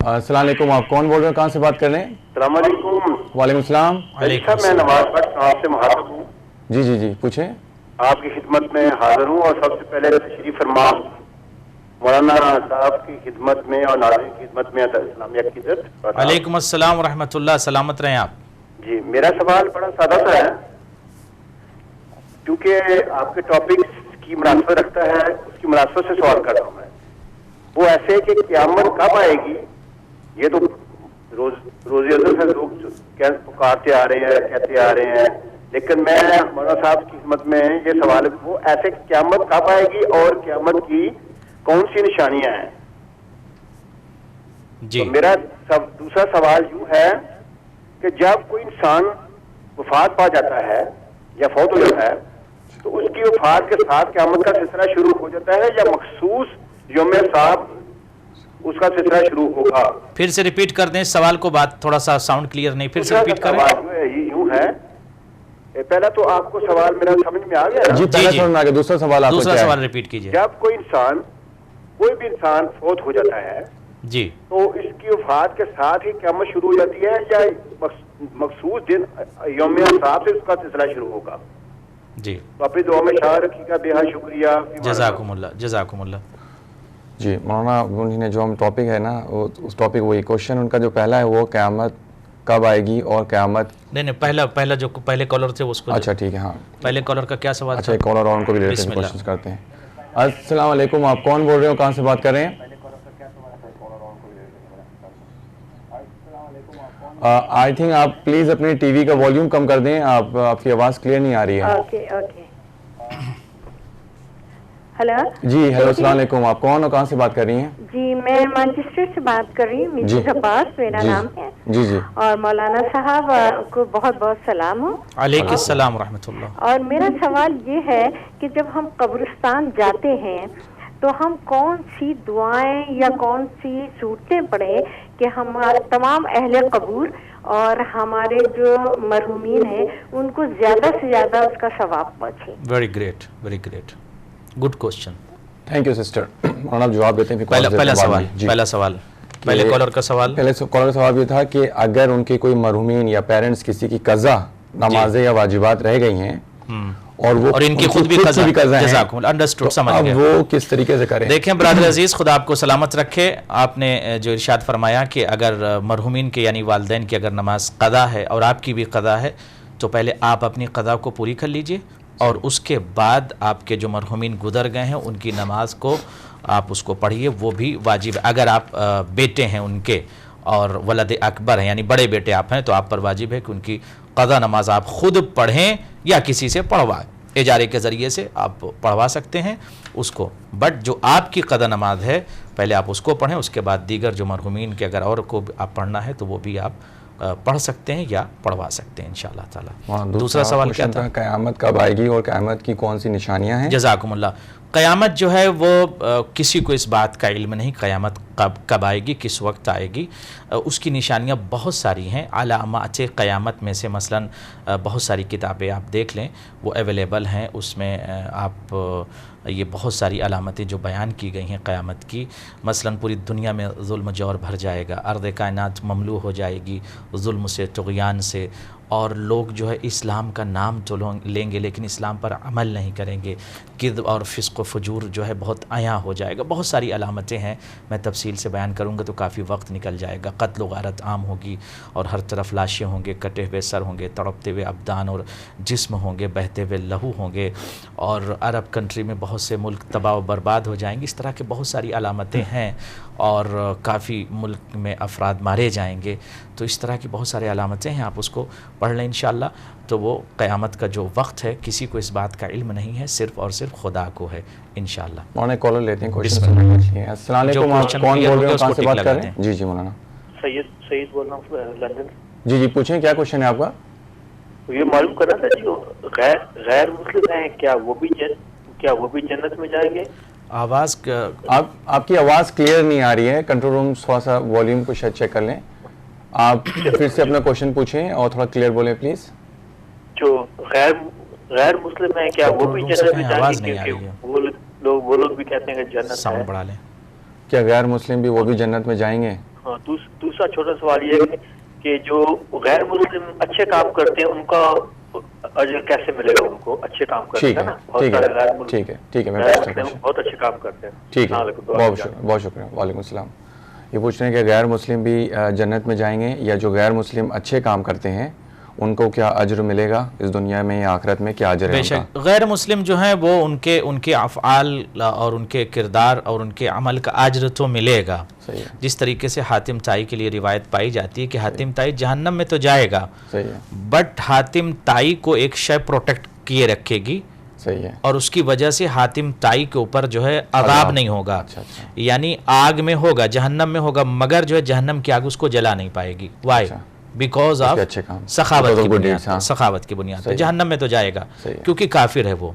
السلام علیکم، آپ کون بول رہے ہو، کہاں سے بات کر رہے ہیں؟ السلام علیکم. وعلیکم السلام. میں نواز بٹ آپ سے مخاطب ہوں. جی پوچھیں. آپ کی خدمت میں حاضر ہوں اور سب سے پہلے تشریف فرما مولانا صاحب کی خدمت میں اور ناظرین کی خدمت میں اسلامیہ کی عزت. وعلیکم السلام ورحمۃ اللہ. سلامت رہیں آپ. جی میرا سوال بڑا سادہ سا ہے کیونکہ آپ کے ٹاپک کی مناسبت رکھتا ہے، اس کی مناسبت سے سوال کر رہا ہوں میں. وہ ایسے کہ قیامت کب آئے گی، یہ تو روزی ازل سے لوگ پکارتے آ رہے ہیں، کہتے آ رہے ہیں، لیکن میں مولانا صاحب کی خدمت میں یہ سوال ہے وہ ایسے کہ قیامت کب آئے گی اور قیامت کی کون سی نشانیاں ہیں. جی میرا دوسرا سوال یوں ہے کہ جب کوئی انسان وفات پا جاتا ہے یا فوت ہو جاتا ہے تو اس کی وفات کے ساتھ قیامت کا سلسلہ شروع ہو جاتا ہے یا مخصوص یوم صاحب اس کا سلسلہ شروع ہوگا؟ پھر سے ریپیٹ کر دیں سوال کو، بات تھوڑا سا ساؤنڈ کلیئر نہیں، پھر سے ریپیٹ کریں. یوں ہے، پہلا تو آپ کو سوال میرا سمجھ میں آ گیا؟ جی پہلا سمجھ میں آ گیا. دوسرا سوال آپ دوسرا سوال ریپیٹ کیجئے. جب کوئی بھی انسان فوت ہو جاتا ہے جی تو اس کی وفات کے ساتھ ہی قیامت شروع ہو جاتی ہے یا مخصوص دن یوم صاحب سے اس کا سلسلہ شروع ہوگا؟ جی تو اپنی دعا میں شامل رکھیے گا. بے حد شکریہ. جزاکم اللہ. جزاکم اللہ. جی مولانا انہوں نے جو ہم ٹاپک ہے نا اس ٹاپک وہی کوشچن ان کا جو پہلا ہے وہ قیامت کب آئے گی اور قیامت نہیں پہلا جو پہلے کالر تھے اس کو اچھا ٹھیک ہے ہاں پہلے کالر کا کیا سوال اچھا ایک کالر اور ان کو بھی لیتے ہیں کوشچن کرتے ہیں. السلام علیکم, آپ کون بول رہے ہو, کہاں سے بات کر رہے ہیں؟ آئی تھنک آپ پلیز اپنے ٹی وی کا والیوم کم کر دیں, آپ کی آواز کلیئر نہیں آ رہی ہے. Okay okay. ہلو جی ہیلو السلام علیکم, آپ کون اور کہاں سے بات کر رہی ہیں؟ جی میں مانچسٹر سے بات کر رہی ہوں, میٹھی عباس میرا نام ہے. جی جی اور مولانا صاحب کو بہت بہت سلام ہو. علیکم السلام ورحمۃ اللہ. اور میرا سوال یہ ہے کہ جب ہم قبرستان جاتے ہیں تو ہم کون سی دعائیں یا کون سی صورتیں پڑھیں کہ ہمارے تمام اہل قبور اور ہمارے جو مرحومین ہیں ان کو زیادہ سے زیادہ اس کا ثواب پہنچے؟ Very great, very great, good question. Thank you sister. مولانا آپ جواب دیتے ہیں. پہلا سوال پہلے کالر کا سوال. پہلے کالر کا سوال یہ تھا کہ اگر ان کے کوئی مرحومین یا پیرنٹس کسی کی قضا نمازیں یا واجبات رہ گئی ہیں اور ان کی خود بھی قضا ہے, انڈرسٹوڈ, سمجھ گئے, وہ کس طریقے سے کریں؟ دیکھیں برادر عزیز, خدا آپ کو سلامت رکھے. آپ نے جو ارشاد فرمایا کہ اگر مرحومین کے یعنی والدین کی اگر نماز قضا ہے اور آپ کی بھی قضا ہے تو پہلے آپ اپنی قضا کو پوری کر لیجئے اور اس کے بعد آپ کے جو مرحومین گزر گئے ہیں ان کی نماز کو آپ اس کو پڑھیے, وہ بھی واجب ہے. اگر آپ بیٹے ہیں ان کے اور ولد اکبر ہیں یعنی بڑے بیٹے آپ ہیں تو آپ پر واجب ہے کہ ان کی قضا نماز آپ خود پڑھیں یا کسی سے پڑھوائیں, اجارے کے ذریعے سے آپ پڑھوا سکتے ہیں اس کو. بٹ جو آپ کی قضا نماز ہے پہلے آپ اس کو پڑھیں, اس کے بعد دیگر جو مرحومین کے اگر اور کو آپ پڑھنا ہے تو وہ بھی آپ پڑھ سکتے ہیں یا پڑھوا سکتے ہیں انشاءاللہ تعالی. دوسرا سوال کیا تھا؟ قیامت کب آئے گی اور قیامت کی کون سی نشانیاں ہیں؟ جزاکم اللہ. قیامت جو ہے وہ کسی کو اس بات کا علم نہیں قیامت کب آئے گی, کس وقت آئے گی. اس کی نشانیاں بہت ساری ہیں. علامات قیامت میں سے مثلا بہت ساری کتابیں آپ دیکھ لیں, وہ اویلیبل ہیں, اس میں آپ یہ بہت ساری علامتیں جو بیان کی گئی ہیں قیامت کی. مثلا پوری دنیا میں ظلم جور بھر جائے گا, ارض کائنات مملو ہو جائے گی ظلم سے, طغیان سے, اور لوگ جو ہے اسلام کا نام تو لیں گے لیکن اسلام پر عمل نہیں کریں گے, کذب اور فسق و فجور جو ہے بہت عیاں ہو جائے گا. بہت ساری علامتیں ہیں, میں تفصیل سے بیان کروں گا تو کافی وقت نکل جائے گا. قتل و غارت عام ہوگی اور ہر طرف لاشیں ہوں گے, کٹے ہوئے سر ہوں گے, تڑپتے ہوئے ابدان اور جسم ہوں گے, بہتے ہوئے لہو ہوں گے, اور عرب کنٹری میں بہت سے ملک تباہ و برباد ہو جائیں گے. اس طرح کے بہت ساری علامتیں ہیں اور کافی ملک میں افراد مارے جائیں گے. تو اس طرح کی بہت ساری علامتیں ہیں, آپ اس کو پڑھ لیں انشاءاللہ. تو وہ قیامت کا جو وقت ہے کسی کو اس بات کا علم نہیں ہے, صرف اور صرف خدا کو ہے انشاءاللہ. مولانا کالر لیتے ہیں کوشچن. السلام علیکم, آپ کون بول رہے ہیں, کہاں سے بات کر رہے ہیں؟ جی جی مولانا. سعید بول رہا ہوں لندن. جی جی پوچھیں, کیا کوشچن ہے آپ کا؟ یہ معلوم کرنا تھا جو غیر مسلم ہیں کیا وہ بھی جنت میں جائیں گے؟ آواز آپ کی آواز کلیئر نہیں آ رہی ہے, کنٹرول روم تھوڑا سا والیوم کو شاید چیک کر لیں. آپ پھر سے اپنا کوشچن پوچھیں اور تھوڑا کلیئر بولیں پلیز. جو غیر مسلم ہیں کیا وہ بھی جنت میں جائیں گے؟ وہ لوگ بھی کہتے ہیں کہ جنت ساؤنڈ بڑھا لیں. کیا غیر مسلم بھی وہ بھی جنت میں جائیں گے؟ ہاں. دوسرا چھوٹا سوال یہ ہے کہ جو غیر مسلم اچھے کام کرتے ہیں ان کا اجر کیسے ملے گا ان کو؟ اچھے کام کرتے ہیں نا, ٹھیک ہے, بہت اچھے کام کرتے ہیں. ٹھیک ہے, بہت شکریہ. وعلیکم السلام. یہ پوچھ رہے ہیں کہ غیر مسلم بھی جنت میں جائیں گے, یا جو غیر مسلم اچھے کام کرتے ہیں ان کو کیا اجر ملے گا اس دنیا میں یا آخرت میں, کیا اجر ہے؟ بے شک غیر مسلم جو ہیں وہ ان کے افعال اور ان کے کردار اور ان کے عمل کا اجر تو ملے گا. جس طریقے سے حاتم طائی کے لیے روایت پائی جاتی ہے کہ حاتم طائی جہنم میں تو جائے گا, بٹ حاتم طائی کو ایک شے پروٹیکٹ کیے رکھے گی, صحیح ہے, اور اس کی وجہ سے حاتم طائی کے اوپر جو ہے عذاب نہیں ہوگا. یعنی آگ میں ہوگا, جہنم میں ہوگا, مگر جو ہے جہنم کی آگ اس کو جلا نہیں پائے گی. وائی؟ بیکاز آف سخاوت کی بنیاد پہ. جہنم میں تو جائے گا کیونکہ کافر ہے وہ.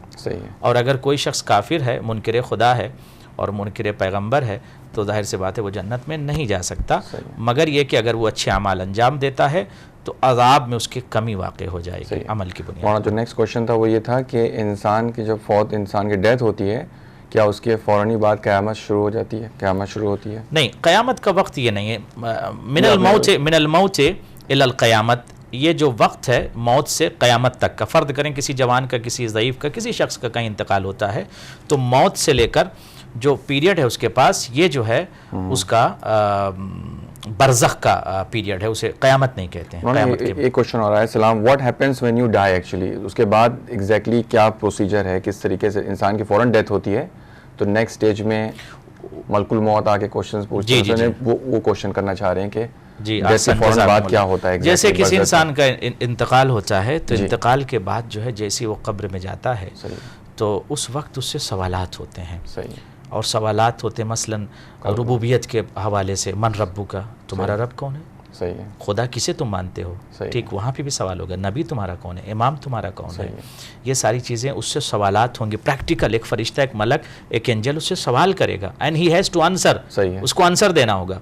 اور اگر کوئی شخص کافر ہے, منکر خدا ہے اور منکر پیغمبر ہے, تو ظاہر سی بات ہے وہ جنت میں نہیں جا سکتا, مگر یہ کہ اگر وہ اچھے اعمال انجام دیتا ہے تو عذاب میں اس کی کمی واقع ہو جائے گی عمل کی بنیاد. جو نیکسٹ کوشچن تھا وہ یہ تھا کہ انسان کی جب انسان کی ڈیتھ ہوتی ہے کیا اس کے فوراً بعد قیامت شروع ہو جاتی ہے, قیامت شروع ہوتی ہے؟ نہیں, قیامت کا وقت یہ نہیں ہے. من الموت الی القیامت, یہ جو وقت ہے موت سے قیامت تک کا, فرض کریں کسی جوان کا, کسی ضعیف کا, کسی شخص کا کہیں انتقال ہوتا ہے, تو موت سے لے کر جو پیریڈ ہے اس کے پاس یہ جو ہے اس کا برزخ کا پیریڈ ہے, اسے قیامت نہیں کہتے ہیں. ایک کوشچن ہو رہا ہے, سلام, what happens when you die actually, اس کے بعد ایگزیکٹلی کیا پروسیجر ہے, کس طریقے سے انسان کی فوراً ڈیتھ ہوتی ہے تو نیکسٹ اسٹیج میں ملک الموت آ کے کوشچنز پوچھتے ہیں, وہ کوشچن کرنا چاہ رہے ہیں کہ جیسے فوراً بعد کیا ہوتا ہے, جیسے کسی انسان کا انتقال ہوتا ہے تو انتقال کے بعد جو ہے جیسے وہ قبر میں جاتا ہے تو اس وقت اس سے سوالات ہوتے ہیں, اور سوالات ہوتے ہیں مثلاً ربوبیت کے حوالے سے, من ربو کا, تمہارا رب کون ہے, صحیح ہے, خدا کسے تم مانتے ہو, ٹھیک, وہاں پہ بھی سوال ہوگا, نبی تمہارا کون ہے, امام تمہارا کون ہے, یہ ساری چیزیں اس سے سوالات ہوں گے. پریکٹیکل ایک فرشتہ, ایک ملک, ایک اینجل اس سے سوال کرے گا, and he has to answer, اس کو آنسر دینا ہوگا.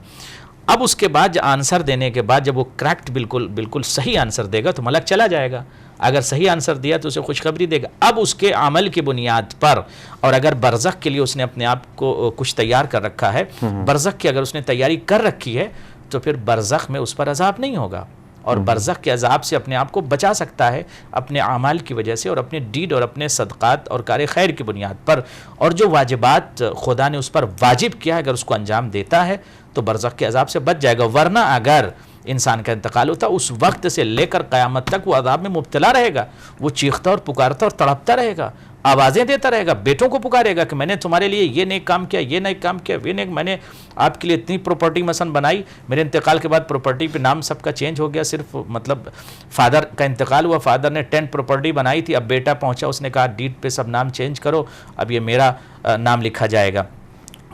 اب اس کے بعد آنسر دینے کے بعد جب وہ کریکٹ بالکل صحیح آنسر دے گا تو ملک چلا جائے گا, اگر صحیح آنسر دیا تو اسے خوشخبری دے گا. اب اس کے عمل کی بنیاد پر, اور اگر برزخ کے لیے اس نے اپنے آپ کو کچھ تیار کر رکھا ہے, برزخ کی اگر اس نے تیاری کر رکھی ہے تو پھر برزخ میں اس پر عذاب نہیں ہوگا, اور برزخ کے عذاب سے اپنے آپ کو بچا سکتا ہے اپنے اعمال کی وجہ سے, اور اپنے ڈیڈ اور اپنے صدقات اور کار خیر کی بنیاد پر, اور جو واجبات خدا نے اس پر واجب کیا ہے اگر اس کو انجام دیتا ہے تو برزخ کے عذاب سے بچ جائے گا. ورنہ اگر انسان کا انتقال ہوتا اس وقت سے لے کر قیامت تک وہ عذاب میں مبتلا رہے گا, وہ چیختا اور پکارتا اور تڑپتا رہے گا, آوازیں دیتا رہے گا, بیٹوں کو پکارے گا کہ میں نے تمہارے لیے یہ نیک کام کیا, یہ نیک کام کیا, میں نے آپ کے لیے اتنی پراپرٹی مثلا بنائی, میرے انتقال کے بعد پراپرٹی پہ نام سب کا چینج ہو گیا, صرف مطلب فادر کا انتقال ہوا, فادر نے 10 پراپرٹی بنائی تھی, اب بیٹا پہنچا, اس نے کہا ڈیڈ پہ سب نام چینج کرو, اب یہ میرا نام لکھا جائے گا.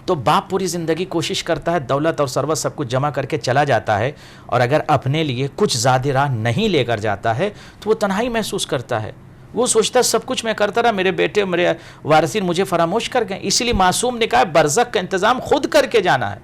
تو باپ پوری زندگی کوشش کرتا ہے, دولت اور ثروت سب کچھ جمع کر کے چلا جاتا ہے, اور اگر اپنے لیے کچھ زیادہ راہ نہیں لے کر جاتا ہے تو وہ تنہائی محسوس کرتا ہے, وہ سوچتا ہے سب کچھ میں کرتا رہا, میرے بیٹے اور میرے وارثین مجھے فراموش کر گئے. اسی لیے معصوم نے کہا برزخ کا انتظام خود کر کے جانا ہے,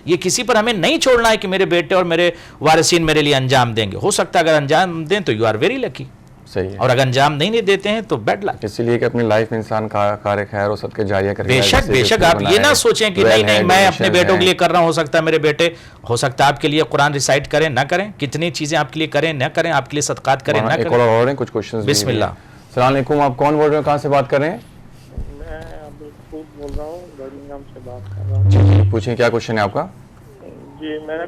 یہ کسی پر ہمیں نہیں چھوڑنا ہے کہ میرے بیٹے اور میرے وارثین میرے لیے انجام دیں گے. ہو سکتا ہے اگر انجام دیں تو یو آر ویری لکی, صحیح ہے, اور اگر انجام نہیں دیتے ہیں تو بیڈ لک. اسی لیے کہ اپنی لائف میں انسان کار خیر اور صدقے جاریہ کرے. بے شک آپ یہ نہ سوچیں کہ نہیں میں اپنے بیٹوں کے لیے کر رہا ہوں, ہو سکتا ہے میرے بیٹے, ہو سکتا ہے آپ کے لیے قرآن ریسائٹ کریں نہ کریں, کتنی چیزیں آپ کے لیے کریں نہ کریں, آپ کے لیے صدقات کریں نہ کریں. اور ہیں کچھ کوشچنز. بسم اللہ. السلام علیکم, آپ کون بول رہے ہیں, کہاں سے بات کر رہے ہیں؟ میں عبدالخوب بول رہا ہوں, برمنگھم سے بات کر رہا ہوں. جی پوچھیں, کیا کوشچن ہے آپ کا؟ جی میرا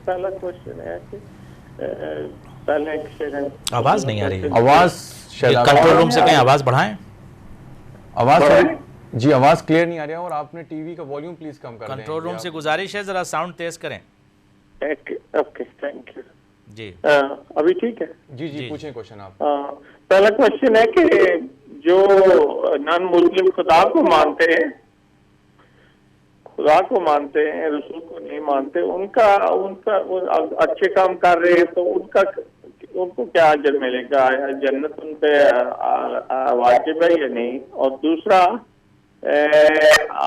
پہلا کوشچن ہے کہ پہلے آواز نہیں آ رہی ہے, آواز کنٹرول روم سے کہیں آواز بڑھائیں. آواز جی آواز کلیئر نہیں آ رہی ہے, اور آپ نے ٹی وی کا والیوم پلیز کم کر دیں. کنٹرول روم سے گزارش ہے ذرا ساؤنڈ تیز کریں. Okay thank you. جی ابھی ٹھیک ہے؟ جی پوچھیں کوشچن آپ. پہلا کوشچن ہے کہ جو نان مسلم خدا کو مانتے ہیں, رسول کو نہیں مانتے, ان کا اچھے کام کر رہے ہیں تو ان کو کیا اجر ملے گا, جنت ان پہ واجب ہے یا نہیں؟ اور دوسرا,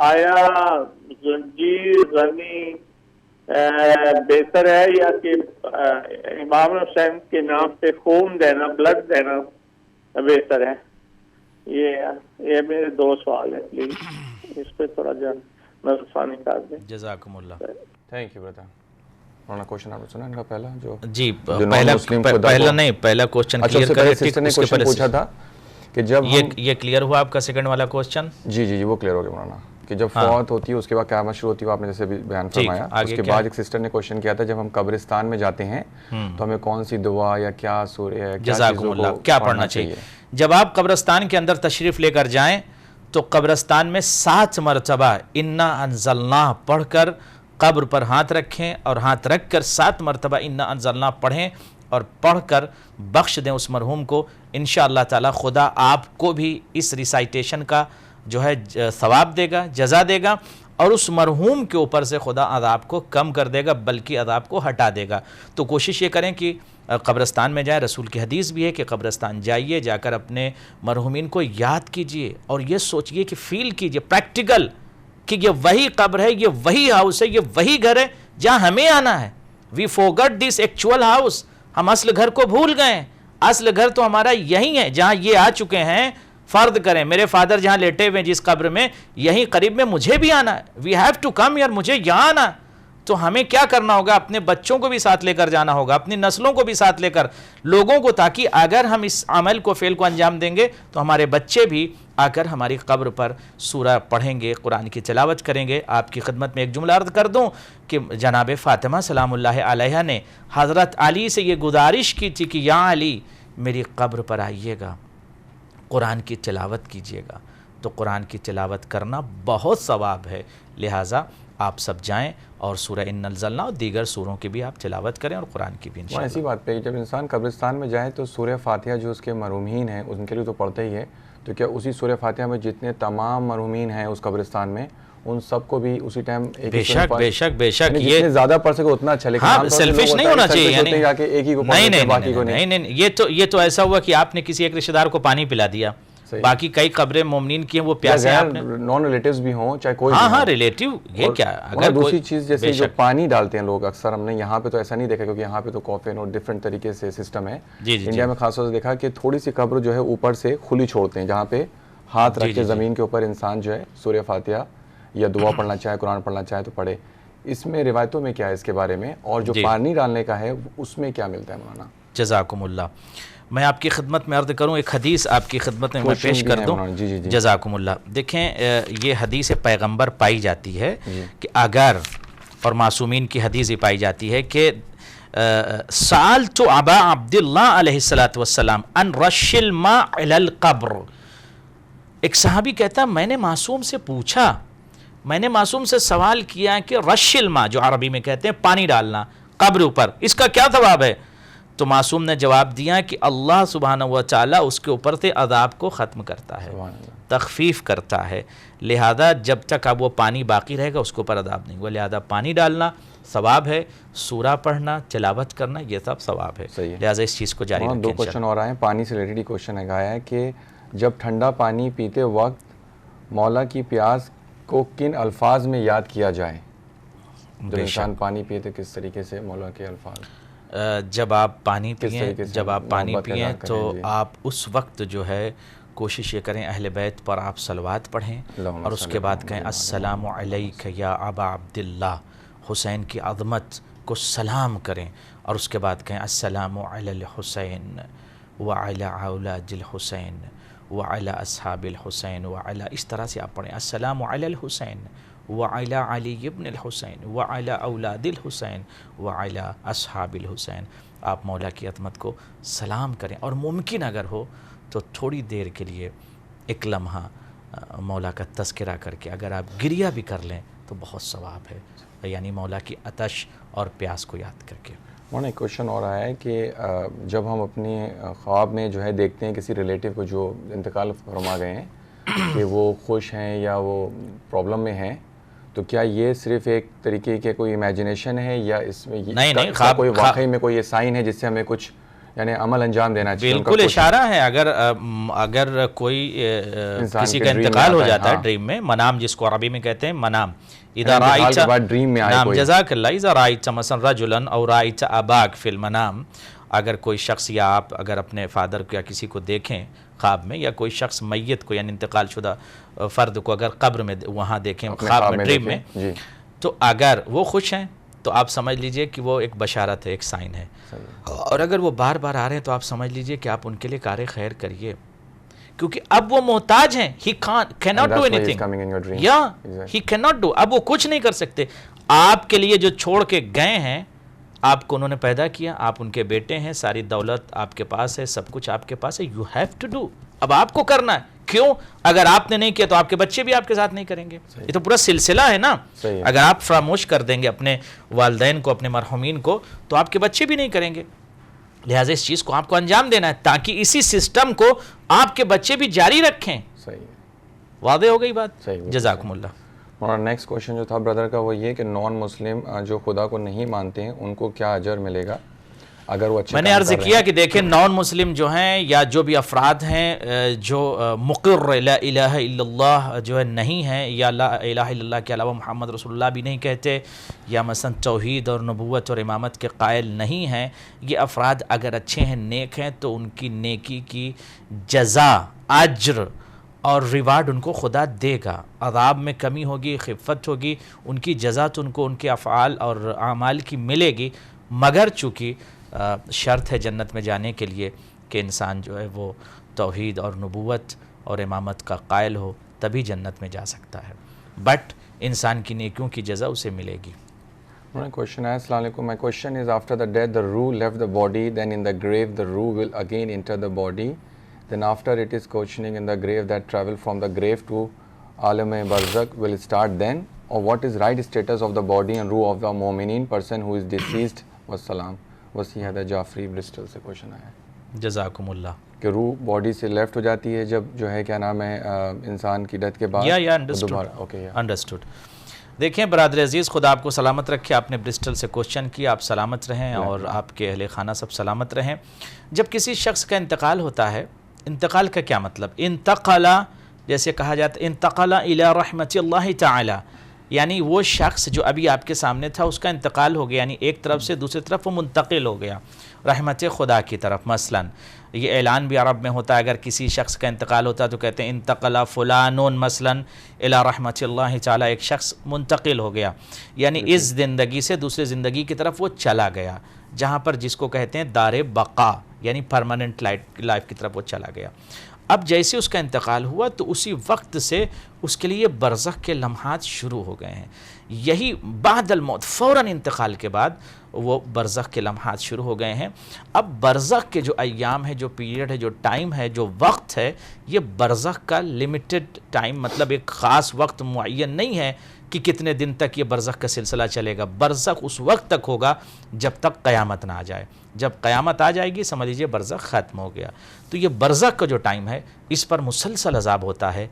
آیا غنی بہتر ہے یا کہ امام حسین کے نام پہ خون دینا, بلڈ دینا بہتر ہے؟ یہ میرے 2 سوال ہیں, پلیز اس پہ تھوڑا ثانی کر دیں. جزاکم اللہ. Thank you Brother. Maulana question آپ نے سنا ان کا پہلا جو جی پہلا کوشچن کلیئر کریں. سسٹر نے کوشچن پوچھا تھا کہ جب یہ کلیئر ہوا آپ کا سیکنڈ والا کوشچن؟ جی وہ کلیئر ہو گیا مولانا, کہ جب فوت ہوتی ہے اس کے بعد قیامت شروع ہوتی ہے, آپ نے جیسے بیان فرمایا. اس کے بعد ایک سسٹر نے کوشچن کیا تھا جب ہم قبرستان میں جاتے ہیں تو ہمیں کون سی دعا یا کیا سورہ ہے, جزاکم اللہ, کیا پڑھنا چاہیے؟ جب آپ قبرستان کے اندر تشریف لے کر جائیں تو قبرستان میں 7 مرتبہ انا انزلنا پڑھ کر قبر پر ہاتھ رکھیں, اور ہاتھ رکھ کر 7 مرتبہ انا انزلنا پڑھیں, اور پڑھ کر بخش دیں اس مرحوم کو. انشاءاللہ تعالی خدا آپ کو بھی اس ریسائٹیشن کا جو ہے ثواب دے گا, جزا دے گا, اور اس مرحوم کے اوپر سے خدا عذاب کو کم کر دے گا, بلکہ عذاب کو ہٹا دے گا. تو کوشش یہ کریں کہ قبرستان میں جائیں. رسول کی حدیث بھی ہے کہ قبرستان جائیے, جا کر اپنے مرحومین کو یاد کیجئے, اور یہ سوچئے کہ فیل کیجئے پریکٹیکل کہ یہ وہی قبر ہے, یہ وہی ہاؤس ہے, یہ وہی گھر ہے جہاں ہمیں آنا ہے. وی فورگٹ دس ایکچوئل ہاؤس, ہم اصل گھر کو بھول گئے. اصل گھر تو ہمارا یہی ہے جہاں یہ آ چکے ہیں. فرض کریں میرے فادر جہاں لیٹے ہوئے جس قبر میں, یہی قریب میں مجھے بھی آنا ہے. وی ہیو ٹو کم یار, مجھے یہاں آنا. تو ہمیں کیا کرنا ہوگا؟ اپنے بچوں کو بھی ساتھ لے کر جانا ہوگا، اپنی نسلوں کو بھی ساتھ لے کر لوگوں کو، تاکہ اگر ہم اس عمل کو فعل کو انجام دیں گے تو ہمارے بچے بھی آ کر ہماری قبر پر سورہ پڑھیں گے، قرآن کی تلاوت کریں گے۔ آپ کی خدمت میں ایک جملہ عرض کر دوں کہ جناب فاطمہ سلام اللہ علیہا نے حضرت علی سے یہ گزارش کی تھی کہ یا علی میری قبر پر آئیے گا، قرآن کی تلاوت کیجیے گا۔ تو قرآن کی تلاوت کرنا بہت ثواب ہے، لہٰذا آپ سب جائیں اور سورہ ان انزلنا اور دیگر سوروں کی بھی آپ تلاوت کریں اور قرآن کی بھی انشاءاللہ۔ ایسی بات پہ جب انسان قبرستان میں جائے تو سورہ فاتحہ جو اس کے مرحومین ہیں ان کے لیے تو پڑھتے ہی ہے، تو کیا اسی سورہ فاتحہ میں جتنے تمام مرحومین ہیں اس قبرستان میں ان سب کو بھی اسی ٹائم بے شک بے شک بے شک، یہ جتنے زیادہ پڑھ سکے اتنا اچھا، لیکن ہاں سیلفش نہیں ہونا چاہیے، یعنی ایک ہی کو نہیں، یہ تو ایسا ہوا کہ آپ نے کسی ایک رشتہ دار کو پانی پلا دیا، باقی کئی قبریں مومنین کی ہیں وہ پیاسے آپ نے، نان ریلیٹیوز بھی ہوں چاہے کوئی، ہاں ریلیٹیو، یہ کیا اگر دوسری چیز جیسے جو پانی ڈالتے ہیں لوگ اکثر، ہم نے یہاں پہ تو ایسا نہیں دیکھا کیونکہ یہاں پہ تو کافین اور ڈفرینٹ طریقے سے سسٹم ہے، انڈیا میں خاص طور سے دیکھا کہ تھوڑی سی قبر جو ہے اوپر سے کھلی چھوڑتے ہیں، جہاں پہ ہاتھ رکھ کے زمین کے اوپر انسان جو ہے سورہ فاتحہ یا دعا پڑھنا چاہے، قرآن پڑھنا چاہے تو پڑھے۔ اس میں روایتوں میں کیا ہے اس کے بارے میں، اور جو پانی ڈالنے کا ہے اس میں کیا ملتا ہے مولانا؟ جزاکم اللہ، میں آپ کی خدمت میں عرض کروں، ایک حدیث آپ کی خدمت میں پیش کر دوں۔ جزاکم اللہ، دیکھیں یہ حدیث پیغمبر پائی جاتی ہے کہ اگر، اور معصومین کی حدیث پائی جاتی ہے کہ سألت ابا عبداللہ علیہ السلام ان رش الماء علی القبر، ایک صحابی کہتا میں نے معصوم سے پوچھا، میں نے معصوم سے سوال کیا کہ رش الماء، جو عربی میں کہتے ہیں پانی ڈالنا قبر اوپر، اس کا کیا ثواب ہے؟ تو معصوم نے جواب دیا کہ اللہ سبحانہ و تعالیٰ اس کے اوپر سے عذاب کو ختم کرتا ہے، تخفیف کرتا ہے، لہذا جب تک اب وہ پانی باقی رہے گا اس کے اوپر عذاب نہیں ہوا، لہذا پانی ڈالنا ثواب ہے، سورہ پڑھنا، تلاوت کرنا، یہ سب ثواب ہے، لہذا اس چیز کو جاری رکھیں۔ دو کوشچن اور آئے ہیں، پانی سے ریلیٹڈ کوشچن آیا ہے کہ جب ٹھنڈا پانی پیتے وقت مولا کی پیاس کو کن الفاظ میں یاد کیا جائے؟ جب انسان پانی پیے تو کس طریقے سے مولا کے الفاظ؟ جب آپ پانی پئیں تو آپ اس وقت جو ہے کوشش یہ کریں اہل بیت پر آپ صلوات پڑھیں اور اس کے بعد کہیں السلام علیک یا ابا عبداللہ، حسین کی عظمت کو سلام کریں، اور اس کے بعد کہیں السلام علی الحسین وعلی اولاد الحسین وعلی اصحاب الحسین وعلی، اس طرح سے آپ پڑھیں السلام علی الحسین وعلی علی ابن الحسین وعلی اولاد الحسین وعلی اصحاب الحسین، آپ مولا کی عظمت کو سلام کریں، اور ممکن اگر ہو تو تھوڑی دیر کے لیے ایک لمحہ مولا کا تذکرہ کر کے اگر آپ گریہ بھی کر لیں تو بہت ثواب ہے، یعنی مولا کی عطش اور پیاس کو یاد کر کے۔ ایک کوشچن اور آیا ہے کہ جب ہم اپنے خواب میں جو ہے دیکھتے ہیں کسی ریلیٹیو کو جو انتقال فرما گئے ہیں کہ وہ خوش ہیں یا وہ پرابلم میں ہیں، تو کیا یہ صرف ایک طریقے کے کوئی امیجنیشن ہے یا اس میں نہیں کوئی واقعی میں کوئی یہ سائن ہے جس سے ہمیں کچھ یعنی عمل انجام دینا چاہیے؟ بالکل اشارہ ہے، اگر کوئی کسی کا انتقال ہو جاتا ہے ڈریم میں، منام جس کو عربی میں کہتے ہیں منام، اذا رأیت ڈریم میں نام جزاک اللہ، اذا رأیت مثلا رجلا او رأیت اباک فی المنام، اگر کوئی شخص یا آپ اگر اپنے فادر کو یا کسی کو دیکھیں خواب میں، یا کوئی شخص میت کو یعنی انتقال شدہ فرد کو اگر قبر میں وہاں دیکھیں خواب میں ڈریم میں، تو اگر وہ خوش ہیں تو آپ سمجھ لیجئے کہ وہ ایک بشارت ہے، ایک سائن ہے، اور اگر وہ بار بار آ رہے ہیں تو آپ سمجھ لیجئے کہ آپ ان کے لیے کار خیر کریے، کیونکہ اب وہ محتاج ہیں، he cannot do anything، he cannot do، اب وہ کچھ نہیں کر سکتے، آپ کے لیے جو چھوڑ کے گئے ہیں، آپ کو انہوں نے پیدا کیا، آپ ان کے بیٹے ہیں، ساری دولت آپ کے پاس ہے، سب کچھ آپ کے پاس ہے، you have to do، اب آپ کو کرنا ہے، کیوں؟ اگر آپ نے نہیں کیا تو آپ کے بچے بھی آپ کے ساتھ نہیں کریں گے، یہ تو پورا سلسلہ ہے نا، اگر آپ فراموش کر دیں گے اپنے والدین کو، اپنے مرحومین کو، تو آپ کے بچے بھی نہیں کریں گے، لہٰذا اس چیز کو آپ کو انجام دینا ہے تاکہ اسی سسٹم کو آپ کے بچے بھی جاری رکھیں۔ واضح ہو گئی بات؟ جزاکم اللہ۔ اور نیکسٹ کوشچن جو تھا بردر کا وہ یہ کہ نان مسلم جو خدا کو نہیں مانتے ہیں ان کو کیا اجر ملے گا اگر وہ اچھے؟ میں نے عرض کیا کہ دیکھیں نان مسلم جو ہیں یا جو بھی افراد ہیں جو مقر لا الہ الا اللہ جو ہے نہیں ہیں، یا لا الہ الا اللہ کے علاوہ محمد رسول اللہ بھی نہیں کہتے، یا مثلا توحید اور نبوت اور امامت کے قائل نہیں ہیں، یہ افراد اگر اچھے ہیں، نیک ہیں، تو ان کی نیکی کی جزا، اجر اور ریوارڈ ان کو خدا دے گا. عذاب میں کمی ہوگی, خفت ہوگی, ان کی جزا تو ان کو ان کے افعال اور اعمال کی ملے گی, مگر چونکہ شرط ہے جنت میں جانے کے لیے کہ انسان جو ہے وہ توحید اور نبوت اور امامت کا قائل ہو, تبھی جنت میں جا سکتا ہے. بٹ انسان کی نیکیوں کی جزا اسے ملے گی. My question is, Assalamu alaikum. My question is, after the death the ruh left the body, then in the grave the ruh will again enter the body, then after it is questioning in the grave that travel from the grave to alam-e-barzakh will start then, or what is right status of the body and ruh of the mu'mineen person who is deceased? Wassalam. Wasih Jafri Bristol سے question آیا ہے. جزاکم اللہ. کہ روح body سے left ہو جاتی ہے جب جو ہے کیا نام ہے انسان کی ڈیتھ کے بعد. انڈرسٹوڈ. دیکھیں برادر عزیز, خدا آپ کو سلامت رکھے. آپ نے برسٹل سے کوشچن کیا, آپ سلامت رہیں اور آپ کے اہل خانہ سب سلامت رہیں. جب کسی شخص کا انتقال ہوتا ہے, انتقال کا کیا مطلب؟ انتقلا, جیسے کہا جاتا ہے انتقلا الی رحمت اللہ تعالی, یعنی وہ شخص جو ابھی آپ کے سامنے تھا اس کا انتقال ہو گیا, یعنی ایک طرف سے دوسری طرف وہ منتقل ہو گیا رحمت خدا کی طرف. مثلا یہ اعلان بھی عرب میں ہوتا ہے, اگر کسی شخص کا انتقال ہوتا ہے تو کہتے ہیں انتقل فلانون مثلا الی رحمت اللہ تعالی, ایک شخص منتقل ہو گیا, یعنی اس زندگی سے دوسری زندگی کی طرف وہ چلا گیا, جہاں پر جس کو کہتے ہیں دار بقا, یعنی پرماننٹ لائف کی طرف وہ چلا گیا. اب جیسے اس کا انتقال ہوا تو اسی وقت سے اس کے لیے برزخ کے لمحات شروع ہو گئے ہیں. یہی بعد الموت, فوراً انتقال کے بعد وہ برزخ کے لمحات شروع ہو گئے ہیں. اب برزخ کے جو ایام ہے, جو پیریڈ ہے, جو ٹائم ہے, جو وقت ہے, یہ برزخ کا لمیٹڈ ٹائم, مطلب ایک خاص وقت معین نہیں ہے کہ کتنے دن تک یہ برزخ کا سلسلہ چلے گا. برزخ اس وقت تک ہوگا جب تک قیامت نہ آ جائے. جب قیامت آ جائے گی سمجھ لیجیے برزخ ختم ہو گیا. تو یہ برزخ کا جو ٹائم ہے اس پر مسلسل عذاب ہوتا ہے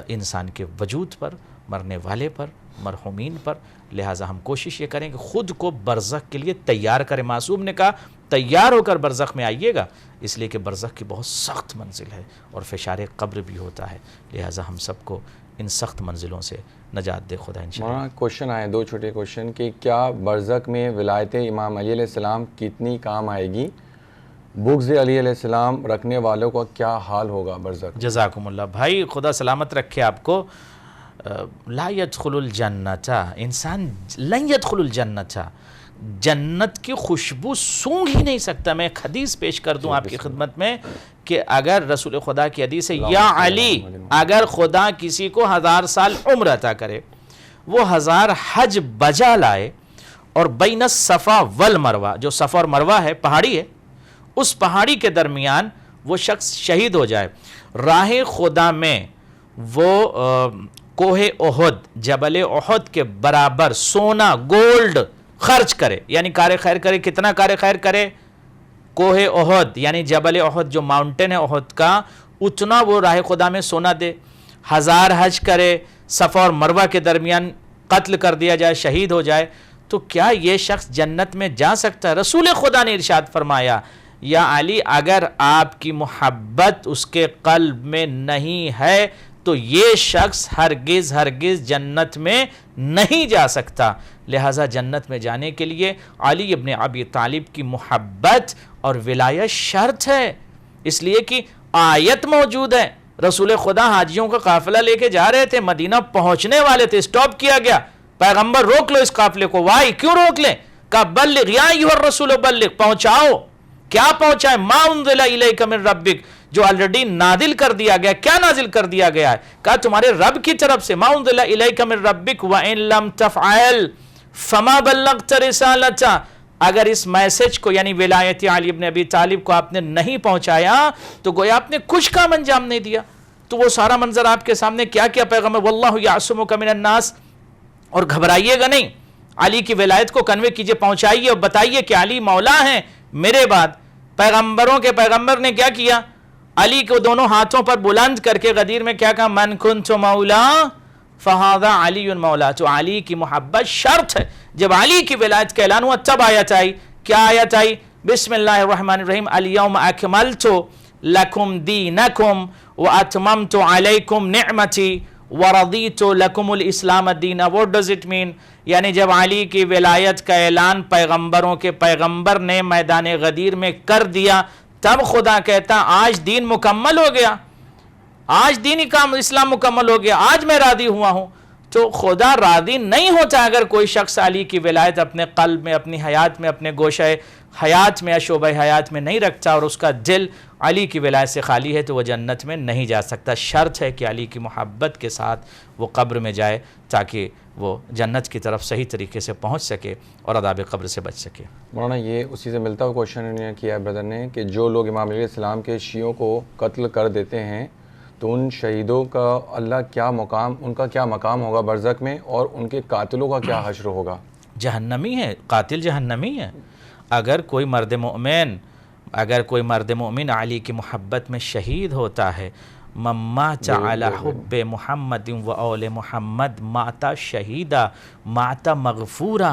انسان کے وجود پر, مرنے والے پر, مرحومین پر. لہٰذا ہم کوشش یہ کریں کہ خود کو برزخ کے لیے تیار کریں. معصوم نے کہا تیار ہو کر برزخ میں آئیے گا, اس لیے کہ برزخ کی بہت سخت منزل ہے اور فشار قبر بھی ہوتا ہے. لہٰذا ہم سب کو ان سخت منزلوں سے نجات دے خدا انشاءاللہ. کوشچن آئے دو چھوٹے کوشچن کہ کیا برزخ میں ولایت امام علی علیہ السلام کتنی کام آئے گی؟ بغض علی علیہ السلام رکھنے والوں کا کیا حال ہوگا برزخ؟ جزاکم اللہ. بھائی خدا سلامت رکھے آپ کو. لا يدخل الجنت, انسان لن يدخل الجنت, جنت کی خوشبو سونگھ ہی نہیں سکتا. میں ایک حدیث پیش کر دوں آپ کی خدمت میں کہ اگر رسول خدا کی حدیث ہے, یا علی, اگر خدا کسی کو 1000 سال عمر عطا کرے, وہ 1000 حج بجا لائے اور بین الصفا والمروہ, جو صفا اور مروہ ہے پہاڑی ہے, اس پہاڑی کے درمیان وہ شخص شہید ہو جائے, راہ خدا میں وہ کوہ احد, جبل احد کے برابر سونا گولڈ خرچ کرے, یعنی کار خیر کرے. کتنا کار خیر کرے؟ کوہ احد یعنی جبل احد جو ماؤنٹین ہے احد کا, اتنا وہ راہ خدا میں سونا دے. 1000 حج کرے, صفا اور مروہ کے درمیان قتل کر دیا جائے, شہید ہو جائے, تو کیا یہ شخص جنت میں جا سکتا ہے؟ رسول خدا نے ارشاد فرمایا, یا علی اگر آپ کی محبت اس کے قلب میں نہیں ہے تو یہ شخص ہرگز جنت میں نہیں جا سکتا. لہٰذا جنت میں جانے کے لیے علی ابن ابی طالب کی محبت اور ولایت شرط ہے, اس لیے کہ آیت موجود ہے. رسول خدا حاجیوں کا قافلہ لے کے جا رہے تھے, مدینہ پہنچنے والے تھے, سٹاپ کیا گیا, پیغمبر روک لو اس قافلے کو. وائی, کیوں روک لیں؟ کہا بلغ یا ایھا الرسول بلغ, پہنچاؤ. کیا پہنچائے؟ ما انزل الیک من ربک, جو آلریڈی نازل کر دیا گیا. کیا نازل کر دیا گیا ہے؟ کہا تمہارے رب کی طرف سے, ما انزل الیک من ربک وان لم تفعل فما بلغت رسالتہ. اگر اس میسج کو یعنی ولایت علی ابن ابی طالب کو آپ نے نہیں پہنچایا تو گویا آپ نے کچھ کام انجام نہیں دیا. تو وہ سارا منظر آپ کے سامنے کیا کیا پیغمبر, واللہ یعصمک من الناس, اور گھبرائیے گا نہیں, علی کی ولایت کو کنوے کیجئے, پہنچائیے اور بتائیے کہ علی مولا ہیں میرے بعد. پیغمبروں کے پیغمبر نے کیا کیا؟ علی کو دونوں ہاتھوں پر بلند کر کے غدیر میں کیا کہا؟ من کنت مولا فہذا علی مولا. تو علی کی محبت شرط ہے. جب علی کی ولایت کا اعلان ہوا تب آیت آئی. کیا آیت آئی؟ بسم اللہ الرحمن الرحیم, الیوم اکملت لکم دینکم واتممت علیکم نعمتی ورضیت لکم الاسلام الدین. What does it mean? یعنی جب علی کی ولایت کا اعلان پیغمبروں کے پیغمبر نے میدان غدیر میں کر دیا, تب خدا کہتا آج دین مکمل ہو گیا. آج دین اسلام مکمل ہو گیا، آج میں راضی ہوا ہوں. تو خدا راضی نہیں ہوتا اگر کوئی شخص علی کی ولایت اپنے قلب میں، اپنی حیات میں، اپنے گوشہ حیات میں یا شعبہ حیات میں نہیں رکھتا اور اس کا دل علی کی ولایت سے خالی ہے تو وہ جنت میں نہیں جا سکتا. شرط ہے کہ علی کی محبت کے ساتھ وہ قبر میں جائے تاکہ وہ جنت کی طرف صحیح طریقے سے پہنچ سکے اور عذاب قبر سے بچ سکے. مولانا یہ اسی سے ملتا ہوا کوشچن کیا ہے بردر نے کہ جو لوگ امام علیہ السلام کے شیعوں کو قتل کر دیتے ہیں تو ان شہیدوں کا اللہ کیا مقام، ان کا کیا مقام ہوگا برزخ میں، اور ان کے قاتلوں کا کیا حشر ہوگا؟ جہنمی ہے، قاتل جہنمی ہے. اگر کوئی مرد مومن علی کی محبت میں شہید ہوتا ہے، مات علی حب محمد و اول محمد مات شہیدہ مات مغفورا.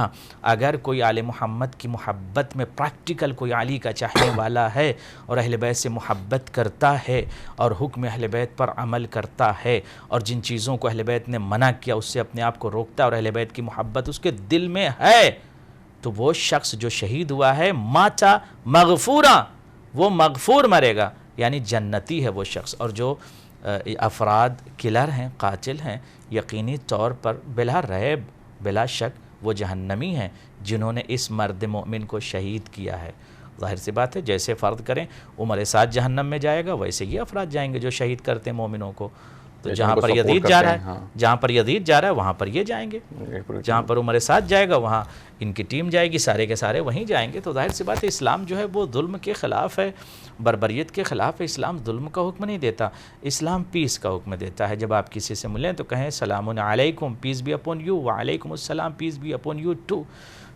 اگر کوئی آل محمد کی محبت میں پریکٹیکل کوئی علی کا چاہنے والا ہے اور اہل بیت سے محبت کرتا ہے اور حکم اہل بیت پر عمل کرتا ہے اور جن چیزوں کو اہل بیت نے منع کیا اس سے اپنے آپ کو روکتا ہے اور اہل بیت کی محبت اس کے دل میں ہے، تو وہ شخص جو شہید ہوا ہے ماتا مغفورا، وہ مغفور مرے گا، یعنی جنتی ہے وہ شخص. اور جو افراد کلر ہیں، قاتل ہیں، یقینی طور پر بلا ریب بلا شک وہ جہنمی ہیں جنہوں نے اس مرد مومن کو شہید کیا ہے. ظاہر سی بات ہے جیسے فرض کریں عمر سعد جہنم میں جائے گا ویسے یہ افراد جائیں گے جو شہید کرتے ہیں مومنوں کو. تو جہاں پر یزید جا رہا ہے، جہاں پر یزید جا رہا ہے وہاں پر یہ جائیں گے، جہاں پر عمر سعد جائے گا وہاں ان کی ٹیم جائے گی، سارے کے سارے وہیں جائیں گے. تو ظاہر سی بات ہے اسلام جو ہے وہ ظلم کے خلاف ہے، بربریت کے خلاف ہے. اسلام ظلم کا حکم نہیں دیتا، اسلام پیس کا حکم دیتا ہے. جب آپ کسی سے ملیں تو کہیں سلام علیکم، پیس بی اپون یو، وعلیکم السلام، peace be upon you too.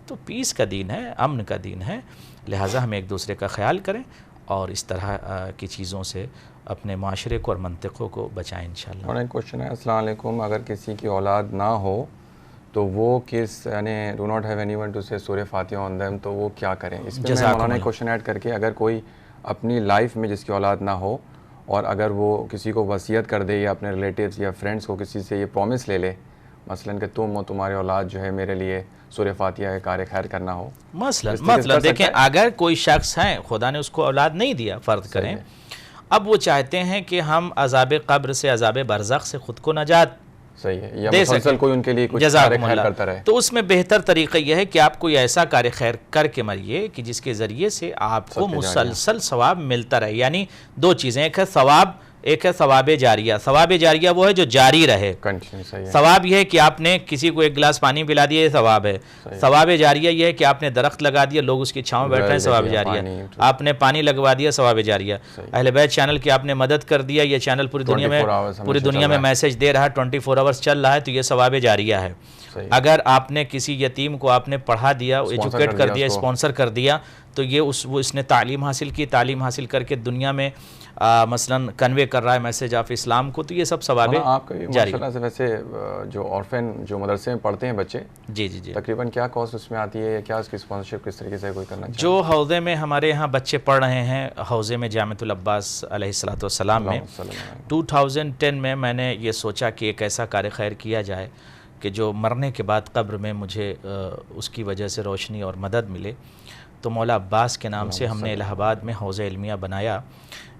تو پیس کا دین ہے، امن کا دین ہے، لہٰذا ہم ایک دوسرے کا خیال کریں اور اس طرح کی چیزوں سے اپنے معاشرے کو اور منطقوں کو بچائیں انشاءاللہ. اور ایک کوشچن ہے، السلام علیکم، اگر کسی کی اولاد نہ ہو تو وہ یعنی do not have anyone to سے سورہ فاتحہ آن دیم، تو وہ کیا کریں؟ اس میں مولانا ایک کوشچن ایڈ کر کے اگر کوئی اپنی لائف میں جس کی اولاد نہ ہو اور اگر وہ کسی کو وصیت کر دے یا اپنے ریلیٹیوز یا فرینڈس کو کسی سے یہ پرومس لے لے مثلا کہ تم اور تمہارے اولاد جو ہے میرے لیے سورہ فاتحہ کار خیر کرنا ہو، مثلا دیکھیں اگر کوئی شخص ہے خدا نے اس کو اولاد نہیں دیا فرض کریں، اب وہ چاہتے ہیں کہ ہم عذاب قبر سے عذاب برزخ سے خود کو نجات صحیح ہے یا مسلسل کوئی ان کے لیے کچھ کار خیر کرتا رہے، تو اس میں بہتر طریقہ یہ ہے کہ آپ کوئی ایسا کار خیر کر کے مریے کہ جس کے ذریعے سے آپ کو مسلسل ثواب ملتا رہے. یعنی دو چیزیں، ایک ہے ثواب، ایک ہے ثواب جاریہ. ثواب جاریہ وہ ہے جو جاری رہے. ثواب یہ ہے کہ آپ نے کسی کو ایک گلاس پانی پلا دیا، یہ ثواب ہے. ثواب جاریہ یہ ہے کہ آپ نے درخت لگا دیا، لوگ اس کی چھاؤں میں بیٹھ رہے ہیں، ثواب جاریہ. آپ نے پانی لگوا دیا، ثواب جاریہ. اہل بیت چینل کی آپ نے مدد کر دیا، یہ چینل پوری دنیا میں میسج دے رہا ہے، 24 آورز چل رہا ہے، تو یہ ثواب جاریہ ہے. اگر آپ نے کسی یتیم کو آپ نے پڑھا دیا، ایجوکیٹ کر دیا، اسپانسر کر دیا، تو یہ اس نے تعلیم حاصل کی، تعلیم حاصل کر کے دنیا میں مثلا کنوے کر رہا ہے میسج آف اسلام کو، تو یہ سب ثواب جاری. ماشاءاللہ سے ویسے جو اورفن جو مدرسے میں پڑھتے ہیں بچے، جی تقریباً کیا کاسٹ اس میں آتی ہے، کیا اس کی اسپانسرشپ کس طریقے سے کوئی کرنا چاہیے؟ جو حوزے میں ہمارے یہاں بچے پڑھ رہے ہیں، حوزے میں جامعۃ العباس علیہ السلام میں 2010 میں نے یہ سوچا کہ ایک ایسا کار خیر کیا جائے کہ جو مرنے کے بعد قبر میں مجھے اس کی وجہ سے روشنی اور مدد ملے. تو مولا عباس کے نام سے ہم نے الہ آباد میں حوضہ علمیہ بنایا،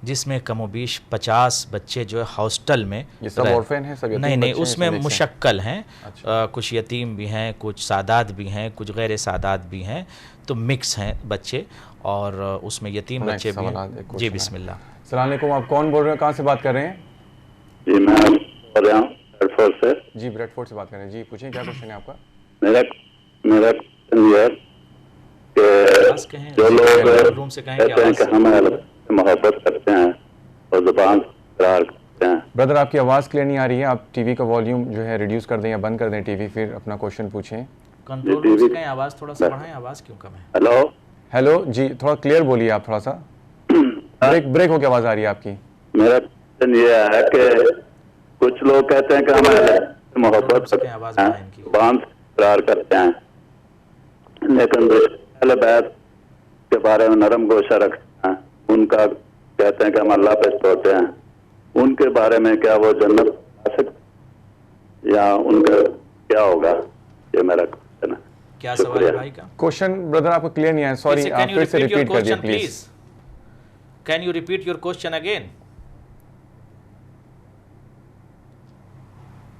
جس میں کم و بیش 50 بچے جو ہے ہاسٹل میں. یہ سب اورفین ہیں؟ سب نہیں، اس میں مشکل ہیں، کچھ یتیم بھی ہیں، کچھ سادات بھی ہیں، کچھ غیر سادات بھی ہیں، تو مکس ہیں بچے، اور اس میں یتیم بچے بھی ہیں. جی بسم اللہ. السلام علیکم، آپ کون بول رہے ہیں، کہاں سے بات کر رہے ہیں؟ جی میں بول رہا ہوں بریڈ فورڈ سے. جی بریڈ فورڈ سے بات کر رہے ہیں، جی پوچھیں کیا کوشچن ہے آپ کا؟ میرا کوشچن یہ ہے کہ جو لوگ کہتے ہیں کہ ہم محبت کرتے ہیں اور زبان اقرار کرتے ہیں. بردر آپ کی آواز کلیئر نہیں آ رہی ہے، آپ ٹی وی کا والیوم جو ہے ریڈیوس کر دیں یا بند کر دیں ٹی وی، پھر اپنا کوشچن پوچھیں. کنٹرول روم سے کہیں آواز تھوڑا سا بڑھائیں، آواز کیوں کم ہے؟ ہیلو جی تھوڑا کلیئر بولیے آپ، تھوڑا سا بریک ہو کے آواز آ رہی ہے آپ کی. میرا کوشچن یہ ہے کہ کچھ لوگ کہتے ہیں کہ ہم محبت کرتے ہیں، زبان اقرار کرتے ہیں، لیکن اہل بیت کے بارے میں نرم گوشہ رکھتے ہیں، ان کا کہتے ہیں کہ ہم اللہ پہ چھوڑتے ہیں، ان کے بارے میں کیا وہ جنت آ سکتے یا ان کا کیا ہوگا؟ یہ میرا کوشچن ہے. کیا سوال ہے بھائی کا؟ کوشچن بردر آپ کو کلیئر نہیں آیا، سوری آپ پھر سے ریپیٹ کر دیجیے please. Can you repeat your question again?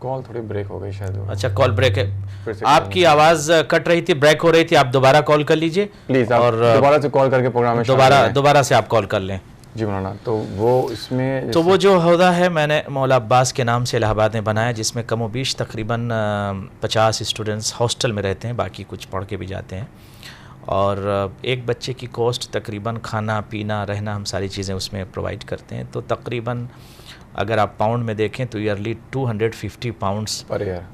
کال تھوڑی بریک ہو گئی شاید. اچھا کال بریک ہے, آپ کی آواز کٹ رہی تھی, بریک ہو رہی تھی, آپ دوبارہ کال کر لیجئے پلیز, اور دوبارہ سے کال کر کے پروگرام میں دوبارہ سے آپ کال کر لیں. جی مولانا, تو وہ اس میں تو وہ جو عہدہ ہے میں نے مولا عباس کے نام سے الہ آباد میں بنایا, جس میں کم و بیش تقریباً 50 اسٹوڈنٹس ہاسٹل میں رہتے ہیں, باقی کچھ پڑھ کے بھی جاتے ہیں, اور ایک بچے کی کاسٹ تقریباً کھانا پینا رہنا ہم ساری چیزیں اس میں پرووائڈ کرتے ہیں. تو تقریباً اگر آپ پاؤنڈ میں دیکھیں تو ایئرلی 250 پاؤنڈس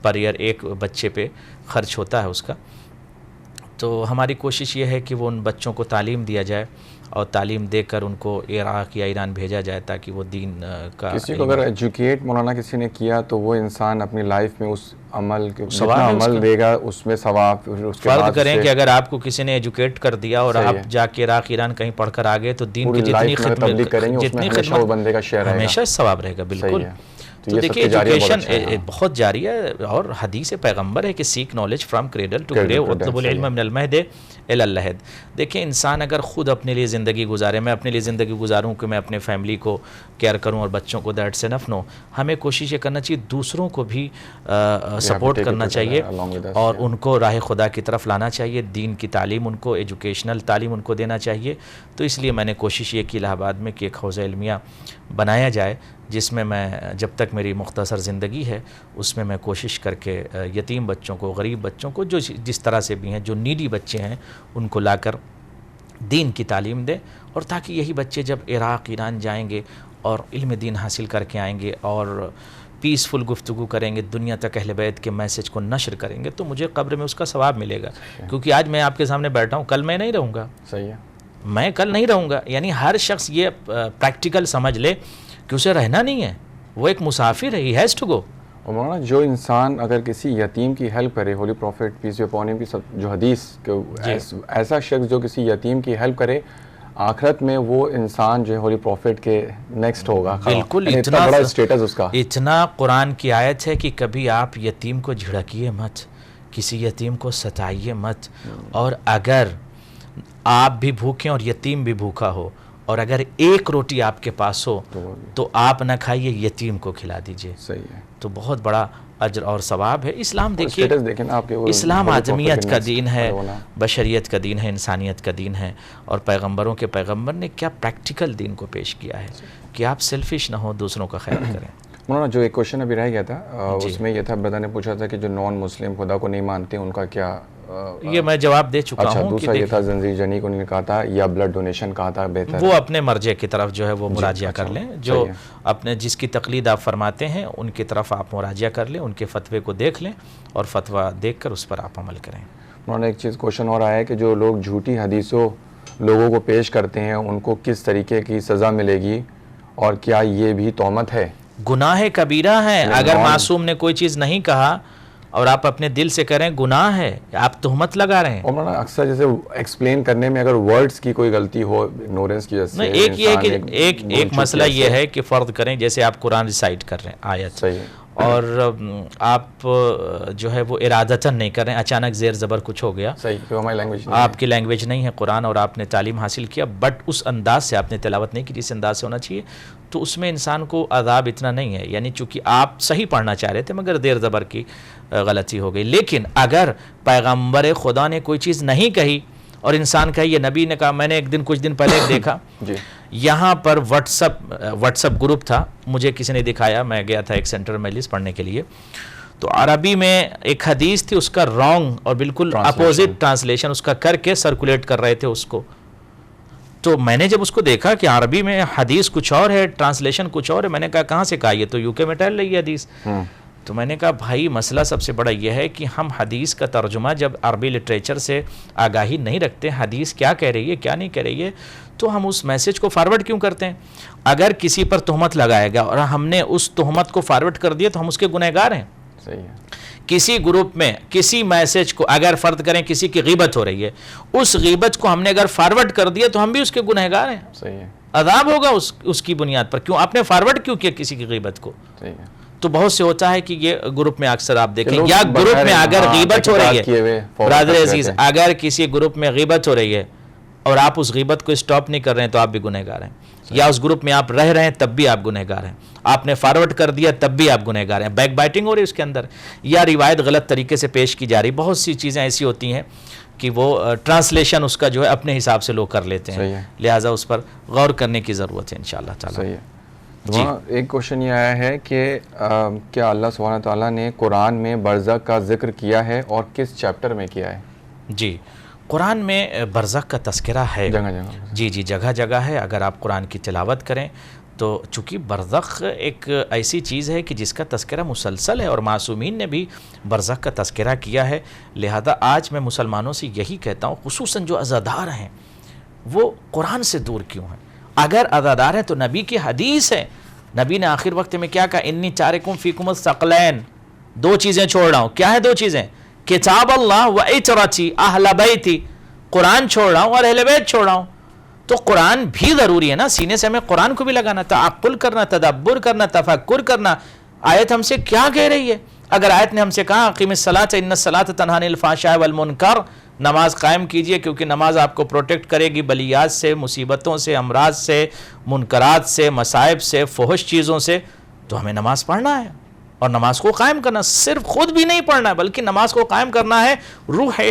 پر ایئر ایک بچے پہ خرچ ہوتا ہے اس کا. تو ہماری کوشش یہ ہے کہ وہ ان بچوں کو تعلیم دیا جائے, اور تعلیم دے کر ان کو عراق یا ایران بھیجا جائے, تاکہ وہ دین کا کسی کو اگر ایجوکیٹ مولانا کسی نے کیا تو وہ انسان اپنی لائف میں اس عمل جتنا عمل دے گا اس میں ثواب. فرض کریں کہ اگر آپ کو کسی نے ایجوکیٹ کر دیا اور آپ جا کے عراق ایران کہیں پڑھ کر آگے, تو دین کی جتنی خدمت ہمیشہ ثواب رہے گا. بالکل. تو دیکھیے ایجوکیشن بہت جاری ہے, اور حدیث پیغمبر ہے کہ seek knowledge from cradle to grave اطلب العلم من المہد الی اللحد. دیکھیں انسان اگر خود اپنے لیے زندگی گزارے, میں اپنے لیے زندگی گزاروں کہ میں اپنے فیملی کو کیئر کروں اور بچوں کو, دیٹس انف. نو, ہمیں کوشش یہ کرنا چاہیے دوسروں کو بھی سپورٹ کرنا چاہیے, اور ان کو راہ خدا کی طرف لانا چاہیے, دین کی تعلیم ان کو, ایجوکیشنل تعلیم ان کو دینا چاہیے. تو اس لیے میں نے کوشش یہ کی الہ آباد میں کہ ایک حوزہ علمیہ بنایا جائے, جس میں جب تک میری مختصر زندگی ہے اس میں میں کوشش کر کے یتیم بچوں کو, غریب بچوں کو, جو جس طرح سے بھی ہیں, جو نیڈی بچے ہیں, ان کو لا کر دین کی تعلیم دیں, اور تاکہ یہی بچے جب عراق ایران جائیں گے اور علم دین حاصل کر کے آئیں گے اور پیسفل گفتگو کریں گے, دنیا تک اہل بیت کے میسج کو نشر کریں گے, تو مجھے قبر میں اس کا ثواب ملے گا. کیونکہ آج میں آپ کے سامنے بیٹھا ہوں, کل میں نہیں رہوں گا. صحیح ہے, میں کل نہیں رہوں گا. یعنی ہر شخص یہ پریکٹیکل سمجھ لے کہ اسے رہنا نہیں ہے, وہ ایک مسافر ہے, ہی ہیز ٹو گو. اور مولانا جو انسان اگر کسی یتیم کی ہیلپ کرے, holy prophet peace be upon ہم کی جو حدیث ایسا شخص جو کسی یتیم کی ہیلپ کرے, آخرت میں وہ انسان جو ہے ہولی پروفٹ کے نیکسٹ ہوگا. بالکل, اتنا بڑا اسٹیٹس اس کا. اتنا قرآن کی آیت ہے کہ کبھی آپ یتیم کو جھڑکیے مت, کسی یتیم کو ستائیے مت, اور اگر آپ بھی بھوکیں اور یتیم بھی بھوکا ہو, اور اگر ایک روٹی آپ کے پاس ہو تو آپ نہ کھائیے, یتیم کو کھلا دیجئے. صحیح ہے, تو بہت بڑا اجر اور ثواب ہے. اسلام دیکھیے, اسلام آدمیت کا دین ہے, بشریت کا دین ہے, انسانیت کا دین ہے, اور پیغمبروں کے پیغمبر نے کیا پریکٹیکل دین کو پیش کیا ہے کہ آپ سیلفش نہ ہو, دوسروں کا خیال کریں. مولانا جو ایک کوشچن ابھی رہ گیا تھا اس میں یہ تھا, برادر نے پوچھا تھا کہ جو نان مسلم خدا کو نہیں مانتے ان کا کیا, یہ میں جواب دے چکا ہوں. اچھا, دوسرا یہ تھا زنجیر جنی کو انہوں نے کہا تھا یا بلڈ ڈونیشن کہا تھا بہتر, وہ اپنے مرجع کی طرف جو ہے وہ مراجعہ کر لیں, جو اپنے جس کی تقلید آپ فرماتے ہیں ان کی طرف آپ مراجعہ کر لیں, ان کے فتوے کو دیکھ لیں, اور فتویٰ دیکھ کر اس پر آپ عمل کریں. مولانا ایک چیز کوشچن اور آیا ہے کہ جو لوگ جھوٹی حدیثوں لوگوں کو پیش کرتے ہیں ان کو کس طریقے کی سزا ملے گی, اور کیا یہ بھی تہمت ہے؟ گناہ کبیرہ ہے. اگر معصوم نے کوئی چیز نہیں کہا اور آپ اپنے دل سے کریں, گناہ ہے, آپ تہمت لگا رہے ہیں. اور مولانا اکثر جیسے ایکسپلین کرنے میں اگر ورڈز کی کوئی غلطی ہو, اگنورنس کی وجہ سے, ایک یہ کہ ایک مسئلہ یہ ہے کہ فرض کریں جیسے آپ قرآن ریسائٹ کر رہے ہیں آیت, اور آپ جو ہے وہ ارادتاً نہیں کر رہے ہیں, اچانک زیر زبر کچھ ہو گیا, آپ کی لینگویج نہیں ہے قرآن, اور آپ نے تعلیم حاصل کیا, بٹ اس انداز سے آپ نے تلاوت نہیں کی جس انداز سے ہونا چاہیے, تو اس میں انسان کو عذاب اتنا نہیں ہے. یعنی چونکہ آپ صحیح پڑھنا چاہ رہے تھے مگر دیر زبر کی غلطی ہو گئی. لیکن اگر پیغمبر خدا نے کوئی چیز نہیں کہی اور انسان کہے یہ نبی نے کہا, میں نے ایک دن کچھ دن پہلے دیکھا یہاں پر واٹس اپ گروپ تھا, مجھے کسی نے دکھایا, میں گیا تھا ایک سینٹر مجلس پڑھنے کے لیے, تو عربی میں ایک حدیث تھی, اس کا رانگ اور بالکل اپوزٹ ٹرانسلیشن اس کا کر کے سرکولیٹ کر رہے تھے اس کو. تو میں نے جب اس کو دیکھا کہ عربی میں حدیث کچھ اور ہے, ٹرانسلیشن کچھ اور ہے, میں نے کہا کہاں سے کہا, یہ تو UK میں ٹہل رہی ہے حدیث. تو میں نے کہا بھائی مسئلہ سب سے بڑا یہ ہے کہ ہم حدیث کا ترجمہ جب عربی لٹریچر سے آگاہی نہیں رکھتے, حدیث کیا کہہ رہی ہے کیا نہیں کہہ رہی ہے, تو ہم اس میسج کو فارورڈ کیوں کرتے ہیں؟ اگر کسی پر تہمت لگائے گا اور ہم نے اس تہمت کو فارورڈ کر دیا تو ہم اس کے گنہگار ہیں. صحیح ہے. کسی گروپ میں کسی میسج کو اگر فرض کریں کسی کی غیبت ہو رہی ہے, اس غیبت کو ہم نے اگر فارورڈ کر دیا تو ہم بھی اس کے گنہگار ہیں. صحیح ہے. عذاب ہوگا اس کی بنیاد پر. کیوں آپ نے فارورڈ کیوں کیا کسی کی غیبت کو؟ صحیح ہے. تو بہت سے ہوتا ہے کہ یہ گروپ میں اکثر آپ دیکھیں, یا گروپ میں اگر غیبت ہو رہی ہے, برادر عزیز, اگر کسی گروپ میں غیبت ہو رہی ہے اور آپ اس غیبت کو اسٹاپ نہیں کر رہے ہیں تو آپ بھی گنہگار ہیں. یا اس گروپ میں آپ رہ رہے ہیں تب بھی آپ گنہگار ہیں. آپ نے فارورڈ کر دیا تب بھی آپ گنہگار ہیں. بیک بائٹنگ ہو رہی ہے اس کے اندر, یا روایت غلط طریقے سے پیش کی جا رہی. بہت سی چیزیں ایسی ہوتی ہیں کہ وہ ٹرانسلیشن اس کا جو ہے اپنے حساب سے لوگ کر لیتے ہیں, لہٰذا اس پر غور کرنے کی ضرورت ہے انشاءاللہ تعالیٰ. صحیح ہے. ایک کوشچن یہ آیا ہے کہ کیا اللہ سبحانہ تعالیٰ نے قرآن میں برزخ کا ذکر کیا ہے اور کس چیپٹر میں کیا ہے؟ جی, قرآن میں برزخ کا تذکرہ ہے, جگہ جگہ. جی جگہ جگہ ہے. اگر آپ قرآن کی تلاوت کریں تو چونکہ برزخ ایک ایسی چیز ہے کہ جس کا تذکرہ مسلسل ہے اور معصومین نے بھی برزخ کا تذکرہ کیا ہے. لہذا آج میں مسلمانوں سے یہی کہتا ہوں, خصوصاً جو عزادار ہیں وہ قرآن سے دور کیوں ہیں؟ اگر عزادار ہیں تو نبی کی حدیث ہے. نبی نے آخر وقت میں کیا کہا؟ انی تارکم فیکم الثقلین, 2 چیزیں چھوڑ رہا ہوں. کیا ہے 2 چیزیں؟ کتاب اللہ و عترتی اہل بیتی, قرآن چھوڑ رہا ہوں اور اہل بیت چھوڑ رہا ہوں. تو قرآن بھی ضروری ہے نا, سینے سے ہمیں قرآن کو بھی لگانا, تعقل کرنا, تدبر کرنا, تفکر کرنا. آیت ہم سے کیا کہہ رہی ہے؟ اگر آیت نے ہم سے کہا اقیم الصلاۃ ان الصلاۃ تنہی عن الفحشاء والمنکر, نماز قائم کیجئے کیونکہ نماز آپ کو پروٹیکٹ کرے گی بلیات سے, مصیبتوں سے, امراض سے, منکرات سے, مصائب سے, فحش چیزوں سے, تو ہمیں نماز پڑھنا ہے اور نماز کو قائم کرنا. صرف خود بھی نہیں پڑھنا ہے بلکہ نماز کو قائم کرنا ہے روح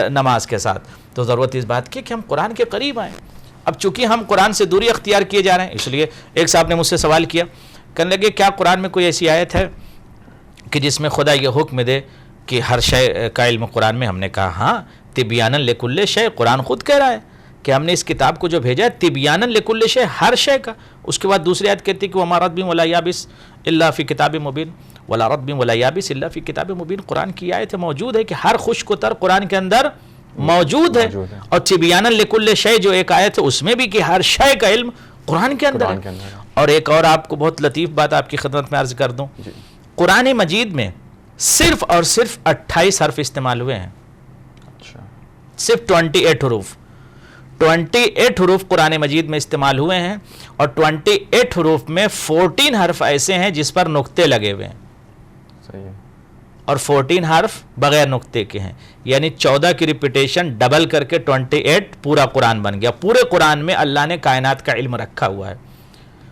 نماز کے ساتھ. تو ضرورت اس بات کی کہ ہم قرآن کے قریب آئیں. اب چونکہ ہم قرآن سے دوری اختیار کیے جا رہے ہیں, اس لیے ایک صاحب نے مجھ سے سوال کیا, کہنے لگے کیا قرآن میں کوئی ایسی آیت ہے کہ جس میں خدا یہ حکم دے کہ ہر شے کا علم قرآن میں؟ ہم نے کہا ہاں, تبیانا لکل شے, قرآن خود کہہ رہا ہے کہ ہم نے اس کتاب کو جو بھیجا ہے تبیانا لکل شے, ہر شے کا. اس کے بعد دوسری آیت کہتی ہے کہ وما رطب ولا یابس الا فی کتاب مبین, ولا رطب ولا یابس الا فی کتاب مبین. قرآن کی آیت موجود ہے کہ ہر خشک و تر قرآن کے اندر موجود ہے. اور تبیانا لکل شے جو ایک آیت ہے اس میں بھی کہ ہر شے کا علم قرآن کے اندر ہے. اور ایک اور آپ کو بہت لطیف بات آپ کی خدمت میں عرض کر دوں, قرآن مجید میں صرف اور صرف 28 حرف استعمال ہوئے ہیں, صرف 28 حروف. 28 حروف قرآن مجید میں استعمال ہوئے ہیں اور 28 حروف میں 14 حرف ایسے ہیں جس پر نقطے لگے ہوئے ہیں. صحیح ہے. اور 14 حرف بغیر نقطے کے ہیں, یعنی 14 کی ریپیٹیشن ڈبل کر کے 28 پورا قرآن بن گیا. پورے قرآن میں اللہ نے کائنات کا علم رکھا ہوا ہے.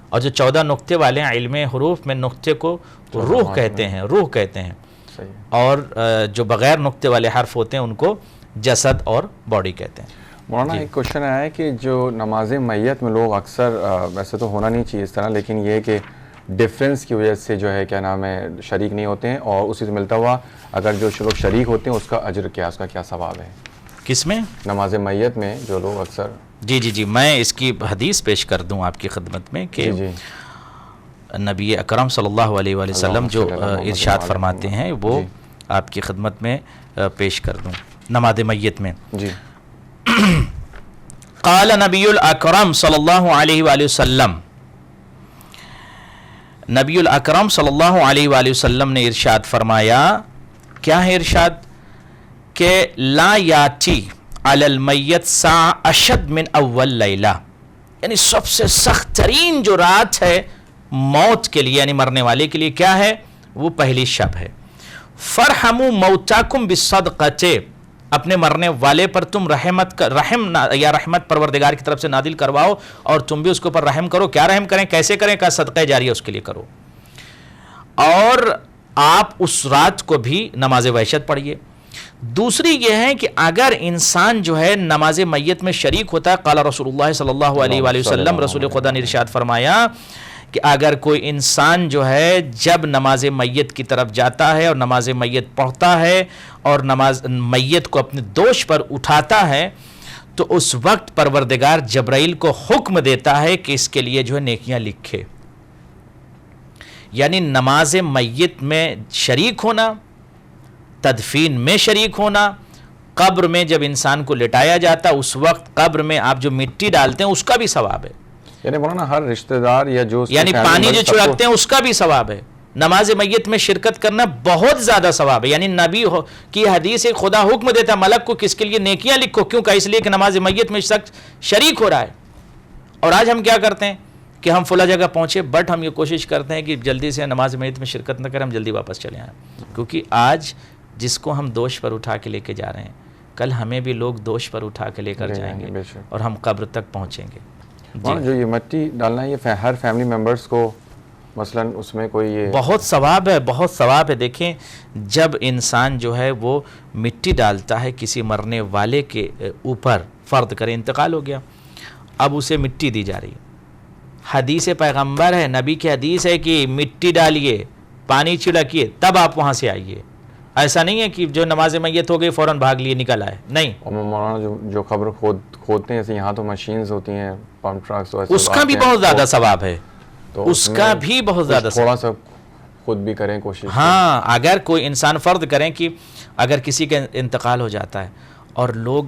اور جو 14 نقطے والے ہیں, علم حروف میں نقطے کو روح کہتے ہیں, روح کہتے ہیں. اور جو بغیر نقطے والے حرف ہوتے ہیں ان کو جسد اور باڈی کہتے ہیں. مولانا ایک کوشچن آیا ہے کہ جو نماز میت میں لوگ اکثر, ویسے تو ہونا نہیں چاہیے اس طرح, لیکن یہ کہ ڈیفرنس کی وجہ سے جو ہے کیا نام ہے شریک نہیں ہوتے ہیں, اور اسی سے ملتا ہوا اگر جو لوگ شریک ہوتے ہیں اس کا اجر کیا, اس کا کیا ثواب ہے؟ کس میں؟ نماز میت میں جو لوگ اکثر. جی میں اس کی حدیث پیش کر دوں آپ کی خدمت میں کہ نبی اکرم صلی اللہ علیہ وآلہ وسلم جو ارشاد فرماتے ہیں وہ آپ کی خدمت میں پیش کر دوں. نماز میت میں جی قال نبی الاکرم صلی اللہ علیہ وآلہ وسلم, نبی الاکرم صلی اللہ علیہ وآلہ وسلم نے ارشاد فرمایا. کیا ہے ارشاد؟ کہ لا یاتی علی المیت ساعہ اشد من اول لیلہ, یعنی سب سے سخت ترین جو رات ہے موت کے لیے, یعنی مرنے والے کے لیے, کیا ہے؟ وہ پہلی شب ہے. فرحموا موتاکم بالصدقۃ, اپنے مرنے والے پر تم رحمت پروردگار کی طرف سے نازل کرواؤ اور تم بھی اس کے اوپر رحم کرو. کیا رحم کریں, کیسے کریں؟ کہ صدقہ جاریہ اس کے لیے کرو. اور آپ اس رات کو بھی نماز وحشت پڑھیے. دوسری یہ ہے کہ اگر انسان جو ہے نماز میت میں شریک ہوتا ہے, قال رسول اللہ صلی اللہ علیہ وآلہ وسلم, رسول خدا نے ارشاد فرمایا کہ اگر کوئی انسان جو ہے جب نماز میت کی طرف جاتا ہے اور نماز میت پڑھتا ہے اور نماز میت کو اپنے دوش پر اٹھاتا ہے تو اس وقت پروردگار جبرائیل کو حکم دیتا ہے کہ اس کے لیے جو ہے نیکیاں لکھے. یعنی نماز میت میں شریک ہونا, تدفین میں شریک ہونا, قبر میں جب انسان کو لٹایا جاتا اس وقت قبر میں آپ جو مٹی ڈالتے ہیں اس کا بھی ثواب ہے. یعنی مولانا ہر رشتہ دار یا جو یعنی پانی جو چھڑکتے ہیں اس کا بھی ثواب ہے. نماز میت میں شرکت کرنا بہت زیادہ ثواب ہے. یعنی نبی کی حدیث ہے, خدا حکم دیتا ہے ملک کو کس کے لیے نیکیاں لکھو. کیوں کہ اس لیے کہ نماز میت میں شخص شریک ہو رہا ہے. اور آج ہم کیا کرتے ہیں کہ ہم فلاں جگہ پہنچے, بٹ ہم یہ کوشش کرتے ہیں کہ جلدی سے نماز میت میں شرکت نہ کریں, ہم جلدی واپس چلے آئیں. کیونکہ آج جس کو ہم دوش پر اٹھا کے لے کے جا رہے ہیں کل ہمیں بھی لوگ دوش پر اٹھا کے لے کر جائیں گے اور ہم قبر تک پہنچیں گے. جو یہ مٹی ڈالنا ہے یہ ہر فیملی ممبرز کو مثلاً اس میں کوئی یہ بہت ثواب ہے, بہت ثواب ہے. دیکھیں جب انسان جو ہے وہ مٹی ڈالتا ہے کسی مرنے والے کے اوپر, فرض کریں انتقال ہو گیا, اب اسے مٹی دی جا رہی ہے, حدیث پیغمبر ہے, نبی کی حدیث ہے کہ مٹی ڈالیے, پانی چھڑکیے, تب آپ وہاں سے آئیے. ایسا نہیں ہے کہ جو نماز میت ہو گئی فوراً بھاگ لیے نکل آئے, نہیں. اور مولانا جو قبر کھودتے ہیں جیسے یہاں تو مشینز ہوتی ہیں, پمپ ٹرکس, اس کا بھی بہت زیادہ ثواب ہے, اس کا بھی بہت زیادہ ثواب. تھوڑا سا خود بھی کریں کوشش. ہاں, اگر کوئی انسان فرض کریں کہ اگر کسی کا انتقال ہو جاتا ہے اور لوگ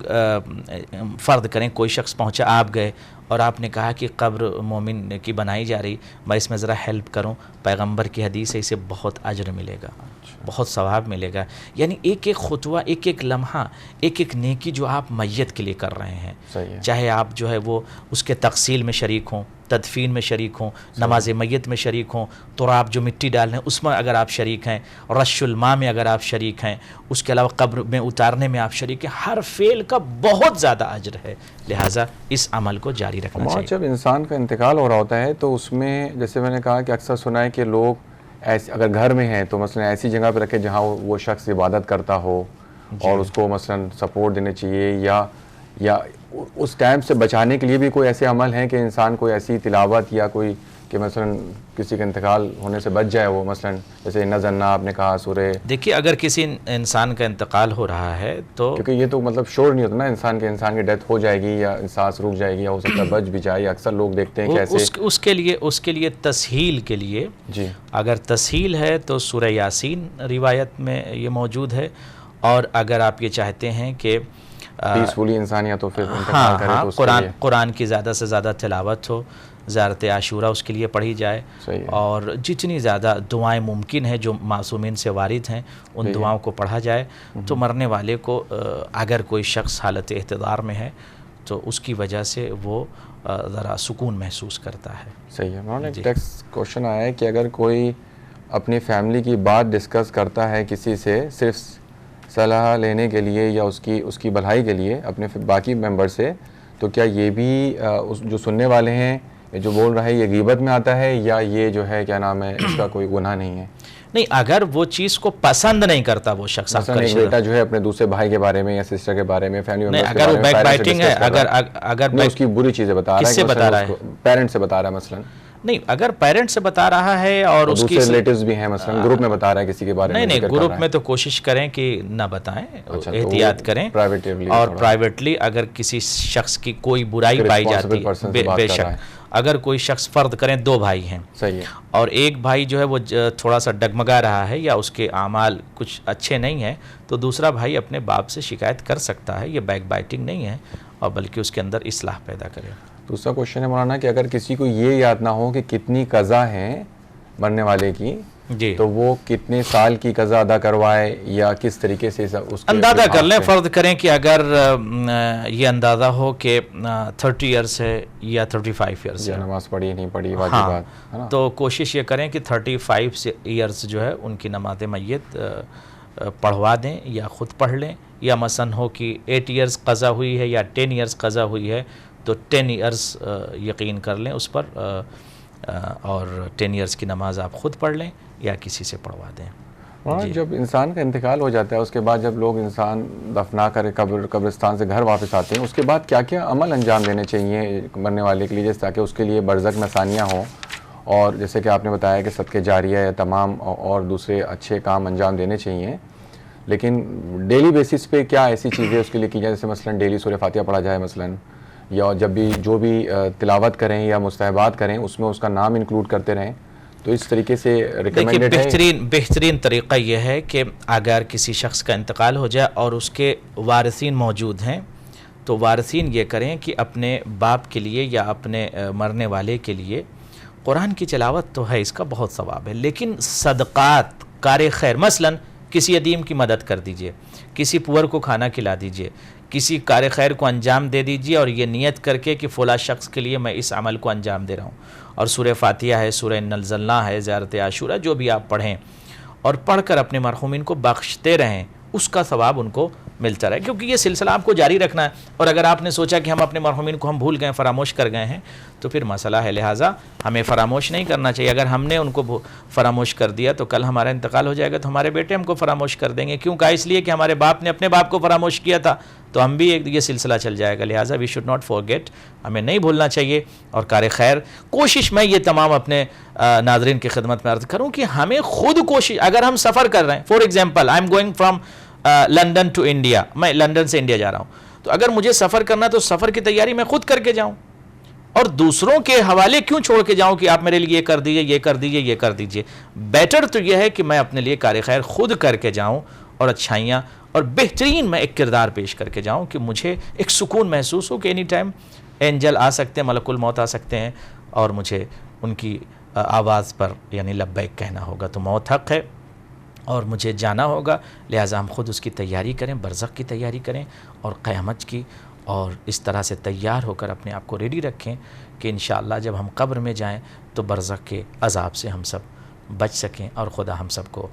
فرض کریں کوئی شخص پہنچا, آپ گئے اور آپ نے کہا کہ قبر مومن کی بنائی جا رہی, میں اس میں ذرا ہیلپ کروں, پیغمبر کی حدیث ہے اسے بہت اجر ملے گا, بہت ثواب ملے گا. یعنی ایک ایک خطوہ, ایک ایک لمحہ, ایک ایک نیکی جو آپ میت کے لیے کر رہے ہیں, چاہے آپ جو ہے وہ اس کے تغسیل میں شریک ہوں, تدفین میں شریک ہوں, نماز میت میں شریک ہوں, تو آپ جو مٹی ڈال رہے ہیں اس میں اگر آپ شریک ہیں, رش الماء میں اگر آپ شریک ہیں, اس کے علاوہ قبر میں اتارنے میں آپ شریک ہیں, ہر فعل کا بہت زیادہ اجر ہے. لہٰذا اس عمل کو جاری رکھنا چاہیے. جب انسان کا انتقال ہو رہا ہوتا ہے تو اس میں جیسے میں نے کہا کہ اکثر سنا ہے کہ لوگ ایسے اگر گھر میں ہیں تو مثلا ایسی جگہ پہ رکھے جہاں وہ شخص عبادت کرتا ہو, اور اس کو مثلا سپورٹ دینے چاہیے, یا اس ٹائم سے بچانے کے لیے بھی کوئی ایسے عمل ہیں کہ انسان کوئی ایسی تلاوت یا کوئی کہ مثلا کسی کا انتقال ہونے سے بچ جائے, وہ مثلا جیسے نزلنا آپ نے کہا سورہ. دیکھیے اگر کسی انسان کا انتقال ہو رہا ہے تو کیونکہ یہ تو مطلب شور نہیں ہوتا نا انسان کی ڈیتھ ہو جائے گی یا سانس رک جائے گی یا ہو سکتا ہے بچ بھی جائے, اکثر لوگ دیکھتے ہیں کہ ایسے اس کے لیے تسہیل کے لیے جی اگر تسہیل ہے تو سورہ یاسین روایت میں یہ موجود ہے, اور اگر آپ یہ چاہتے ہیں کہ پیسفلی انسان یا تو پھر انتقال کرے تو اس کے لیے قرآن کی زیادہ سے زیادہ تلاوت ہو, زیارت عاشورہ اس کے لیے پڑھی جائے, اور جتنی زیادہ دعائیں ممکن ہیں جو معصومین سے وارد ہیں ان دعاؤں کو پڑھا جائے, تو مرنے والے کو اگر کوئی شخص حالت احتضار میں ہے تو اس کی وجہ سے وہ ذرا سکون محسوس کرتا ہے. صحیح ہے. انہوں نے ایک ٹیکسٹ کوشچن آیا ہے کہ اگر کوئی اپنی فیملی کی بات ڈسکس کرتا ہے کسی سے صرف صلاح لینے کے لیے یا اس کی بھلائی کے لیے اپنے باقی ممبر سے, تو کیا یہ بھی جو سننے والے ہیں جو بول رہا ہے یہ غیبت میں آتا ہے, یا یہ جو ہے کیا نام ہے اس کا کوئی گناہ نہیں ہے؟ نہیں, اگر وہ چیز کو پسند نہیں کرتا وہ شخص, مثلا ایک بیٹا جو ہے اپنے دوسرے بھائی کے بارے میں یا سسٹر کے بارے میں فیملی ممبرز اگر وہ بیک بائٹنگ ہے, اگر اس کی بری چیزیں بتا رہا ہے, پیرنٹ سے بتا رہا ہے مثلا, نہیں اگر پیرنٹ سے بتا رہا ہے اور اس کی ریلیٹیوز بھی ہیں مثلا گروپ میں بتا رہا ہے کسی کے بارے میں, نہیں گروپ میں تو کوشش کریں کہ نہ بتائیں, احتیاط کریں, اور پرائیویٹلی اگر کسی شخص کی کوئی برائی پائی جاتی ہے, بے شک اگر کوئی شخص فرض کریں 2 بھائی ہیں, صحیح ہے, اور ایک بھائی جو ہے وہ تھوڑا سا ڈگمگا رہا ہے یا اس کے اعمال کچھ اچھے نہیں ہیں, تو دوسرا بھائی اپنے باپ سے شکایت کر سکتا ہے, یہ بیک بائٹنگ نہیں ہے, اور بلکہ اس کے اندر اصلاح پیدا کرے. دوسرا کوشچن ہے مولانا کہ اگر کسی کو یہ یاد نہ ہو کہ کتنی قضا ہیں مرنے والے کی, جی تو وہ کتنے سال کی قضا ادا کروائے یا کس طریقے سے اس اندازہ کر لیں. فرض کریں کہ اگر یہ اندازہ ہو کہ 30 ایئرس ہے یا 35 ایئرس ہے, نماز پڑھی نہیں پڑھی واجبات, تو کوشش یہ کریں کہ 35 ایئرس جو ہے ان کی نماز میت پڑھوا دیں یا خود پڑھ لیں, یا مثلا ہو کہ 8 ایئرس قضا ہوئی ہے یا 10 ایئرس قضا ہوئی ہے تو 10 ایئرس یقین کر لیں اس پر, اور 10 ایئرس کی نماز آپ خود پڑھ لیں یا کسی سے پڑھوا دیں. جب انسان کا انتقال ہو جاتا ہے اس کے بعد جب لوگ انسان دفنا کر قبرستان سے گھر واپس آتے ہیں, اس کے بعد کیا کیا عمل انجام دینے چاہیے مرنے والے کے لیے, جیسے تاکہ اس کے لیے برزخ میں آسانیاں ہوں, اور جیسے کہ آپ نے بتایا کہ صدقہ جاریہ یا تمام اور دوسرے اچھے کام انجام دینے چاہیے, لیکن ڈیلی بیسس پہ کیا ایسی چیزیں اس کے لیے کی جائیں, جیسے مثلا ڈیلی سورہ فاتحہ پڑھا جائے مثلا, یا جب بھی جو بھی تلاوت کریں یا مستحبات کریں اس میں اس کا نام انکلوڈ کرتے رہیں, تو اس طریقے سے ریکمینڈڈ ہے. بہترین طریقہ یہ ہے کہ اگر کسی شخص کا انتقال ہو جائے اور اس کے وارثین موجود ہیں, تو وارثین یہ کریں کہ اپنے باپ کے لیے یا اپنے مرنے والے کے لیے قرآن کی تلاوت تو ہے, اس کا بہت ثواب ہے, لیکن صدقات کار خیر, مثلا کسی یتیم کی مدد کر دیجئے, کسی پور کو کھانا کھلا دیجئے, کسی کار خیر کو انجام دے دیجئے, اور یہ نیت کر کے کہ فلاں شخص کے لیے میں اس عمل کو انجام دے رہا ہوں, اور سورہ فاتحہ ہے, سورہ نزلنا ہے, زیارت عاشورہ جو بھی آپ پڑھیں, اور پڑھ کر اپنے مرحومین کو بخشتے رہیں, اس کا ثواب ان کو ملتا رہے، کیونکہ یہ سلسلہ آپ کو جاری رکھنا ہے. اور اگر آپ نے سوچا کہ ہم اپنے مرحومین کو ہم بھول گئے، فراموش کر گئے ہیں، تو پھر مسئلہ ہے. لہٰذا ہمیں فراموش نہیں کرنا چاہیے. اگر ہم نے ان کو فراموش کر دیا تو کل ہمارا انتقال ہو جائے گا تو ہمارے بیٹے ہم کو فراموش کر دیں گے. کیوں کہا؟ اس لیے کہ ہمارے باپ نے اپنے باپ کو فراموش کیا تھا، تو ہم بھی یہ سلسلہ چل جائے گا. لہٰذا وی شوڈ ناٹ فورگیٹ، ہمیں نہیں بھولنا چاہیے. اور کار خیر کوشش، میں یہ تمام اپنے ناظرین کی خدمت میں عرض کروں کہ ہمیں خود کوشش، اگر ہم سفر کر رہے ہیں، for example I am going from London to India, میں لندن سے انڈیا جا رہا ہوں، تو اگر مجھے سفر کرنا تو سفر کی تیاری میں خود کر کے جاؤں، اور دوسروں کے حوالے کیوں چھوڑ کے جاؤں کہ آپ میرے لیے یہ کر دیجئے، یہ کر دیجئے، یہ کر دیجئے. بیٹر تو یہ ہے کہ میں اپنے لیے کار خیر خود کر کے جاؤں، اور اچھائیاں اور بہترین میں ایک کردار پیش کر کے جاؤں کہ مجھے ایک سکون محسوس ہو کہ اینی ٹائم اینجل آ سکتے ہیں، ملک الموت آ سکتے ہیں، اور مجھے ان کی آواز پر یعنی لبیک کہنا ہوگا. تو موت حق ہے اور مجھے جانا ہوگا. لہٰذا ہم خود اس کی تیاری کریں، برزخ کی تیاری کریں اور قیامت کی، اور اس طرح سے تیار ہو کر اپنے آپ کو ریڈی رکھیں کہ انشاءاللہ جب ہم قبر میں جائیں تو برزخ کے عذاب سے ہم سب بچ سکیں، اور خدا ہم سب کو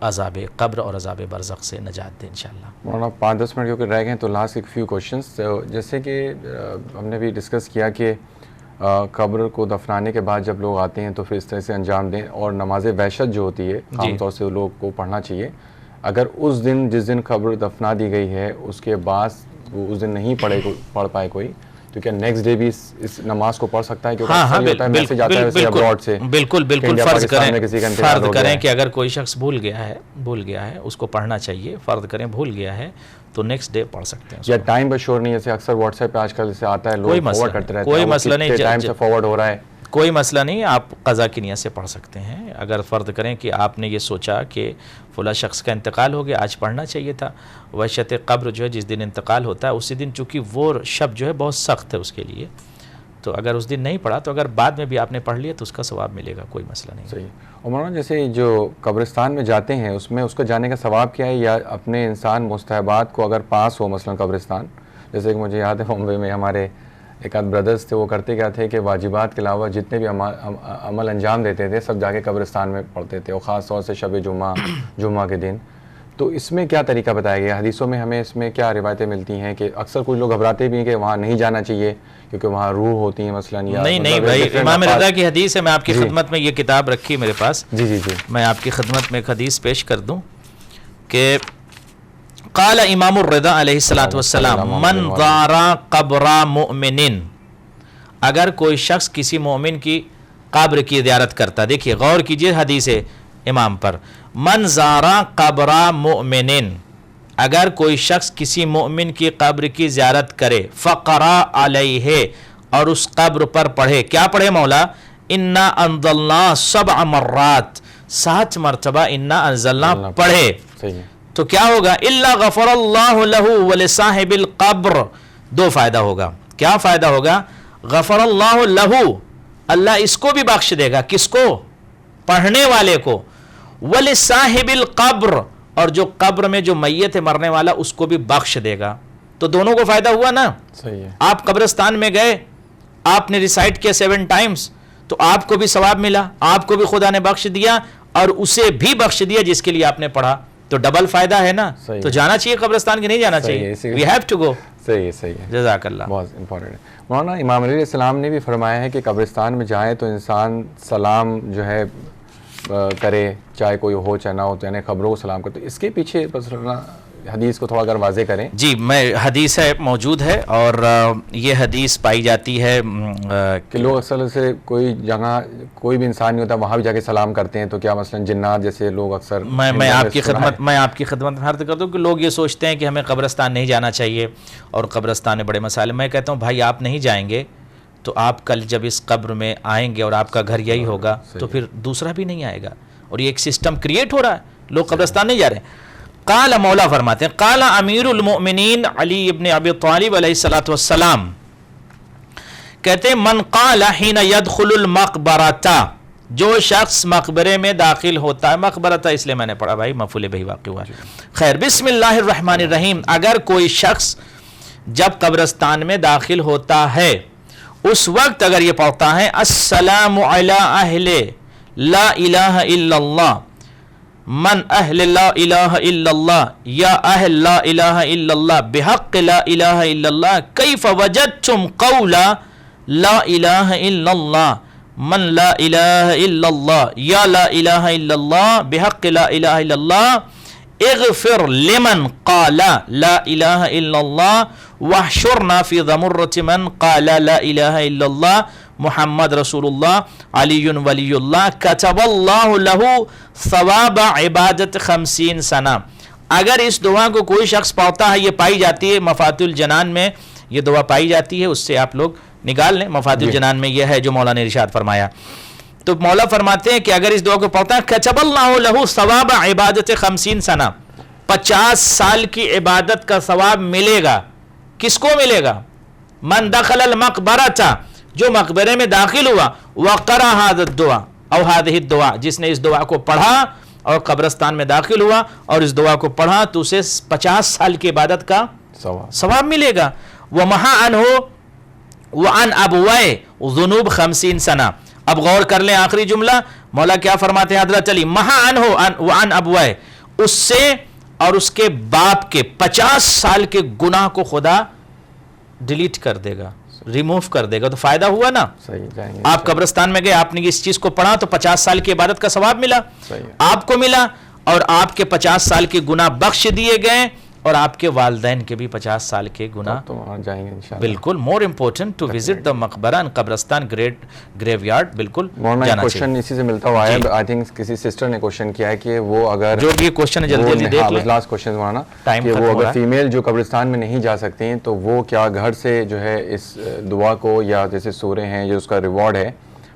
عذاب قبر اور عذاب برزخ سے نجات دے انشاءاللہ. مولانا 5-10 منٹ کیونکہ رہ گئے تو لاسٹ ایک فیو کوشچنس. جیسے کہ ہم نے بھی ڈسکس کیا کہ قبر کو دفنانے کے بعد جب لوگ آتے ہیں تو پھر اس طرح سے انجام دیں، اور نماز وحشت جو ہوتی ہے عام طور سے لوگ کو پڑھنا چاہیے. اگر اس دن جس دن قبر دفنا دی گئی ہے اس کے بعد وہ اس دن نہیں پڑھ پائے کوئی، تو کیا نیکسٹ ڈے بھی اس نماز کو پڑھ سکتا ہے؟ بالکل فرض کریں کہ اگر کوئی شخص بھول گیا ہے اس کو پڑھنا چاہیے. فرض کریں بھول گیا ہے تو نیکسٹ ڈے پڑھ سکتے ہیں. یا ٹائم پر شور نہیں، جیسے اکثر واٹس ایپ پہ آج کل سے آتا ہے لوگ فارورڈ کرتے رہتے ہیں، کوئی مسئلہ نہیں، ٹائم سے فارورڈ ہو رہا ہے، کوئی مسئلہ نہیں. آپ قضا کی نیت سے پڑھ سکتے ہیں. اگر فرض کریں کہ آپ نے یہ سوچا کہ فلاں شخص کا انتقال ہو گیا، آج پڑھنا چاہیے تھا. وحشت قبر جو ہے جس دن انتقال ہوتا ہے اسی دن، چونکہ وہ شب جو ہے بہت سخت ہے اس کے لیے، تو اگر اس دن نہیں پڑھا تو اگر بعد میں بھی آپ نے پڑھ لیا تو اس کا ثواب ملے گا، کوئی مسئلہ نہیں. صحیح. اور مولانا جیسے جو قبرستان میں جاتے ہیں اس میں اس کا جانے کا ثواب کیا ہے، یا اپنے انسان مستحبات کو اگر پاس ہو مثلا قبرستان، جیسے کہ مجھے یاد ہے بمبئی میں ہمارے ایک آدھ بردرز تھے، وہ کرتے کیا تھے کہ واجبات کے علاوہ جتنے بھی عمل انجام دیتے تھے سب جا کے قبرستان میں پڑھتے تھے، اور خاص طور سے شب جمعہ کے دن. تو اس میں کیا طریقہ بتایا گیا؟ حدیثوں میں ہمیں اس میں کیا روایتیں ملتی ہیں کہ اکثر کچھ لوگ گھبراتے بھی ہیں کہ وہاں نہیں جانا چاہیے کیونکہ وہاں روح ہوتی ہیں مثلا، یا نہیں بھائی، امام رضا کی حدیث ہے، میں آپ کی خدمت میں یہ کتاب رکھی میرے پاس، جی میں آپ کی خدمت میں ایک حدیث پیش کر دوں کہ قال امام الرضا علیہ السلام من زار قبر مؤمن، اگر کوئی شخص کسی مومن کی قبر کی زیارت کرتا، دیکھیے غور کیجئے حدیث امام پر، من زارا قبر مؤمن، اگر کوئی شخص کسی مؤمن کی قبر کی زیارت کرے، فقرا علیہ، اور اس قبر پر پڑھے، کیا پڑھے مولا؟ انا انزلنا 7 مرات، 7 مرتبہ انا انزلنا پڑھے، تو کیا ہوگا؟ الا غفر اللہ لہ ولصاحب القبر، 2 فائدہ ہوگا. کیا فائدہ ہوگا؟ غفر اللہ لہ، اللہ اس کو بھی بخش دے گا، کس کو؟ پڑھنے والے کو. ولصاحب القبر، اور جو قبر میں جو میت ہے مرنے والا اس کو بھی بخش دے گا. تو دونوں کو فائدہ ہوا نا. صحیح ہے. آپ قبرستان میں گئے، آپ نے ریسائٹ کیا 7 ٹائمز، تو آپ کو بھی ثواب ملا، آپ کو بھی خدا نے بخش دیا، اور اسے بھی بخش دیا جس کے لیے آپ نے پڑھا، تو ڈبل فائدہ ہے نا. تو جانا چاہیے قبرستان کی، نہیں جانا چاہیے؟ We have to go. صحیح ہے. جزاک اللہ. بہت امپورٹنٹ ہے مولانا. امام علیہ السلام نے بھی فرمایا ہے کہ قبرستان میں جائیں تو انسان سلام جو ہے کرے، چاہے کوئی ہو چاہے نہ ہو، تو یعنی خبروں کو سلام کرے. تو اس کے پیچھے بس حدیث کو تھوڑا اگر واضح کریں. جی، میں حدیث ہے موجود ہے، اور یہ حدیث پائی جاتی ہے کہ لوگ اکثر سے کوئی جگہ کوئی بھی انسان نہیں ہوتا وہاں بھی جا کے سلام کرتے ہیں، تو کیا مثلا جنات جیسے لوگ اکثر، میں آپ کی خدمت میں عرض کر دوں کہ لوگ یہ سوچتے ہیں کہ ہمیں قبرستان نہیں جانا چاہیے اور قبرستان میں بڑے مسائل. میں کہتا ہوں بھائی آپ نہیں جائیں گے تو آپ کل جب اس قبر میں آئیں گے اور آپ کا گھر یہی ہوگا تو پھر دوسرا بھی نہیں آئے گا، اور یہ ایک سسٹم کریٹ ہو رہا ہے، لوگ قبرستان نہیں جا رہے ہیں. قال، مولا فرماتے ہیں، قال امیر المؤمنین علی ابن ابی طالب علیہ السلام کہتے ہیں، من قال حین يدخل المقبرۃ، جو شخص مقبرے میں داخل ہوتا ہے، مقبرۃ اس لیے میں نے پڑھا بھائی، مفعول بہ واقع ہوا. خیر، بسم اللہ الرحمن الرحیم، اگر کوئی شخص جب قبرستان میں داخل ہوتا ہے اس وقت اگر یہ پڑھتا ہے السلام علی اہل لا الہ الا اللہ من اہل لا الہ الا اللہ یا اہل لا الہ الا اللہ بحق لا الہ الا اللہ کیف وجدتم قول لا الہ الا اللہ من لا الہ الا اللہ یا لا الہ الا اللہ بحق لا الہ الا اللہ اغفر لمن قال لا الہ الا اللہ واحشرنا فی زمرۃ من قال لا الہ الا اللہ محمد رسول اللہ علی ولی اللہ کتب اللہ لہ ثواب عبادت 50 سنہ. اگر اس دعا کو کوئی شخص پڑھتا ہے، یہ پائی جاتی ہے مفاتیح الجنان میں، یہ دعا پائی جاتی ہے، اس سے آپ لوگ نکال لیں. مفاتیح الجنان میں یہ ہے جو مولا نے ارشاد فرمایا. تو مولا فرماتے ہیں کہ اگر اس دعا کو پڑھتا ہے کتب اللہ لہ ثواب عبادت 50 سنہ، 50 سال کی عبادت کا ثواب ملے گا. کس کو ملے گا؟ من دخل المقبرۃ، جو مقبرے میں داخل ہوا، وقرأ هذا الدعاء او هذه الدعاء، جس نے اس دعا کو پڑھا اور قبرستان میں داخل ہوا اور اس دعا کو پڑھا تو اسے 50 سال کی عبادت کا ثواب ملے گا. ومحا عنہ وعن ابوائے ذنوب 50 سنہ. اب غور کر لیں آخری جملہ، مولا کیا فرماتے ہیں حضرت علی، محا عنہ وعن ابوائے، اس سے اور اس کے باپ کے 50 سال کے گناہ کو خدا ڈیلیٹ کر دے گا، ریموو کر دے گا. تو فائدہ ہوا نا. آپ قبرستان میں گئے، آپ نے اس چیز کو پڑھا تو 50 سال کی عبادت کا ثواب ملا، آپ کو ملا، اور آپ کے 50 سال کے گناہ بخش دیے گئے، اور آپ کے والدین کے بھی 50 سال کے گناہ جائیں گے انشاءاللہ. بالکل more important to visit the مقبرہ اینڈ قبرستان گریو یارڈ. بالکل جانا کوشچن اسی سے ملتا ہوا ہے. آئی تھنک کسی سسٹر نے کوشچن کیا ہے کہ وہ اگر جو بھی کوشچن ہے جلدی جلدی دیکھ لیں. لاسٹ کوشچن مولانا کہ وہ اگر فیمیل جو قبرستان میں نہیں جا سکتی ہیں تو وہ کیا گھر سے جو ہے اس دعا کو یا جیسے سورے ہیں جو اس کا ریوارڈ ہے